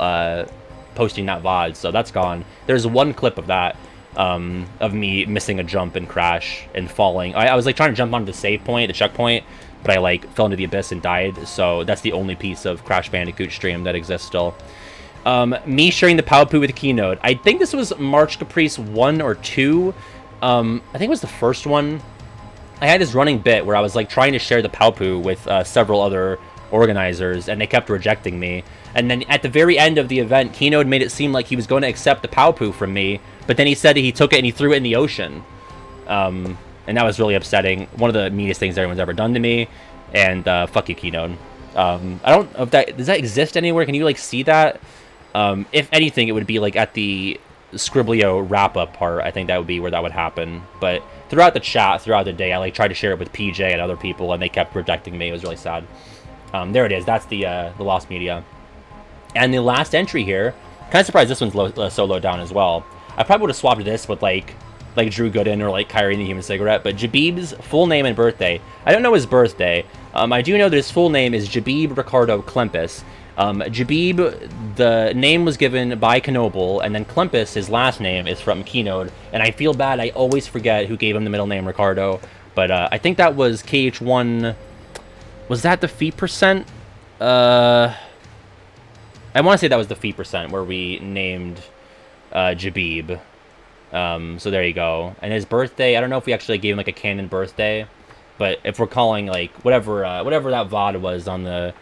posting that VOD. So that's gone. There's one clip of that. Of me missing a jump and Crash and falling. I was like trying to jump onto the save point, the checkpoint, but I like fell into the abyss and died. So that's the only piece of Crash Bandicoot stream that exists still. Me sharing the Powpoo with Keynote. I think this was March Caprice 1 or 2. I think it was the first one. I had this running bit where I was like trying to share the Powpoo with several other organizers, and they kept rejecting me. And then at the very end of the event, Keynote made it seem like he was going to accept the Powpoo from me, but then he said he took it and he threw it in the ocean. and that was really upsetting. One of the meanest things anyone's ever done to me, and fuck you, Keynote. I don't know if that does that exist anywhere. Can you like see that? If anything, it would be like at the Scriblio wrap-up part. I think that would be where that would happen. But throughout the chat, throughout the day, I like tried to share it with PJ and other people, and they kept rejecting me. It was really sad. There it is. That's the lost media. And the last entry here, kind of surprised this one's so low down as well. I probably would have swapped this with like Drew Gooden or like Kyrie and the Human Cigarette, but Jabib's full name and birthday. I don't know his birthday. I do know that his full name is Jabib Ricardo Klempis. Jabib, the name was given by Knoble, and then Klempis, his last name, is from Keynote. And I feel bad, I always forget who gave him the middle name Ricardo. But I think that was KH1. Was that the feet percent? I want to say that was the feet percent where we named Jabib. So there you go. And his birthday, I don't know if we actually gave him like a canon birthday, but if we're calling like whatever that VOD was on the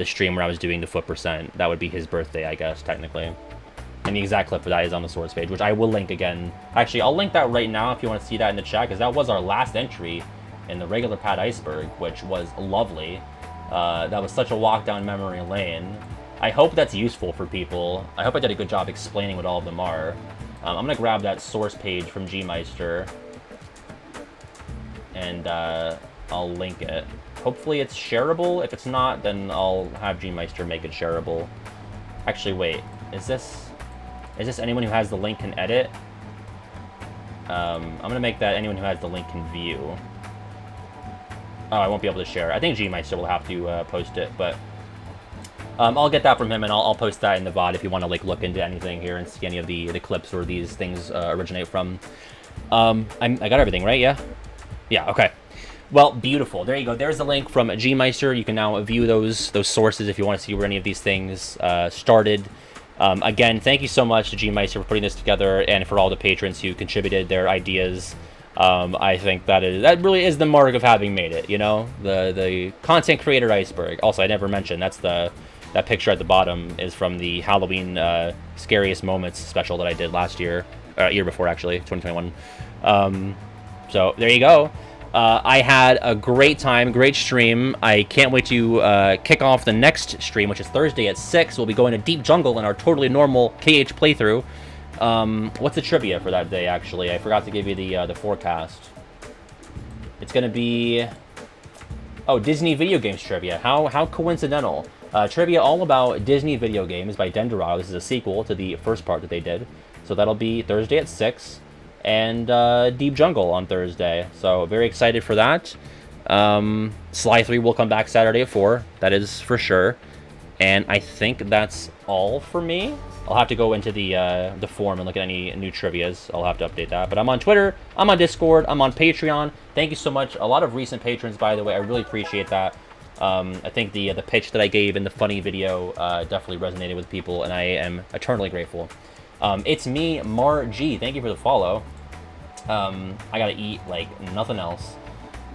stream where I was doing the foot percent, that would be his birthday, I guess, technically. And the exact clip for that is on the source page, which I will link again. Actually, I'll link that right now if you want to see that in the chat, because that was our last entry in the regular pad Iceberg, which was lovely. That was such a walk down memory lane. I hope that's useful for people. I hope I did a good job explaining what all of them are. I'm going to grab that source page from Gmeister, and I'll link it. Hopefully it's shareable. If it's not, then I'll have Gmeister make it shareable. Actually, wait. Is this anyone who has the link can edit? I'm going to make that anyone who has the link can view. Oh, I won't be able to share. I think Gmeister will have to post it, but I'll get that from him, and I'll post that in the VOD if you want to like look into anything here and see any of the clips where these things originate from. I got everything, right? Yeah? Yeah, okay. Well, beautiful. There you go. There's the link from Gmeister. You can now view those sources if you want to see where any of these things started. Again, thank you so much to Gmeister for putting this together, and for all the patrons who contributed their ideas. I think that really is the mark of having made it, you know? The content creator Iceberg. Also, I never mentioned, that picture at the bottom is from the Halloween Scariest Moments special that I did last year. Year before, actually, 2021. So, there you go. I had a great time, great stream. I can't wait to kick off the next stream, which is Thursday at 6. We'll be going to Deep Jungle in our totally normal KH playthrough. What's the trivia for that day, actually? I forgot to give you the forecast. It's going to be... Oh, Disney video games trivia. How coincidental. Trivia all about Disney video games by Dendera. This is a sequel to the first part that they did. So that'll be Thursday at 6. And Deep Jungle on Thursday. So very excited for that. Sly 3 will come back Saturday at 4. That is for sure. And I think that's all for me. I'll have to go into the forum and look at any new trivias. I'll have to update that. But I'm on Twitter. I'm on Discord. I'm on Patreon. Thank you so much. A lot of recent patrons, by the way. I really appreciate that. I think the pitch that I gave in the funny video definitely resonated with people, and I am eternally grateful. It's me, Mar G. Thank you for the follow. I gotta eat like nothing else.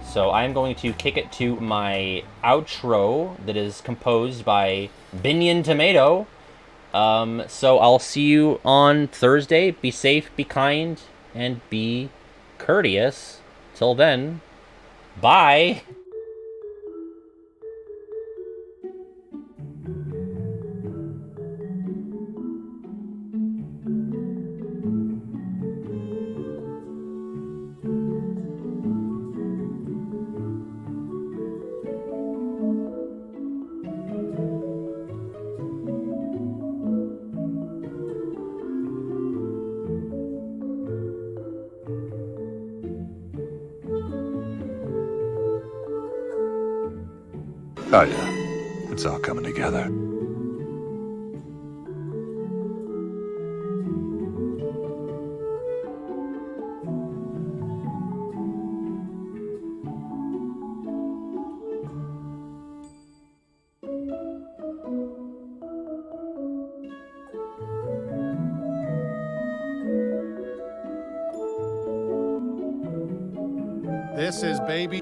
So I'm going to kick it to my outro that is composed by Binion Tomato. So I'll see you on Thursday. Be safe, be kind, and be courteous. Till then, bye! Oh yeah, it's all coming together. This is Baby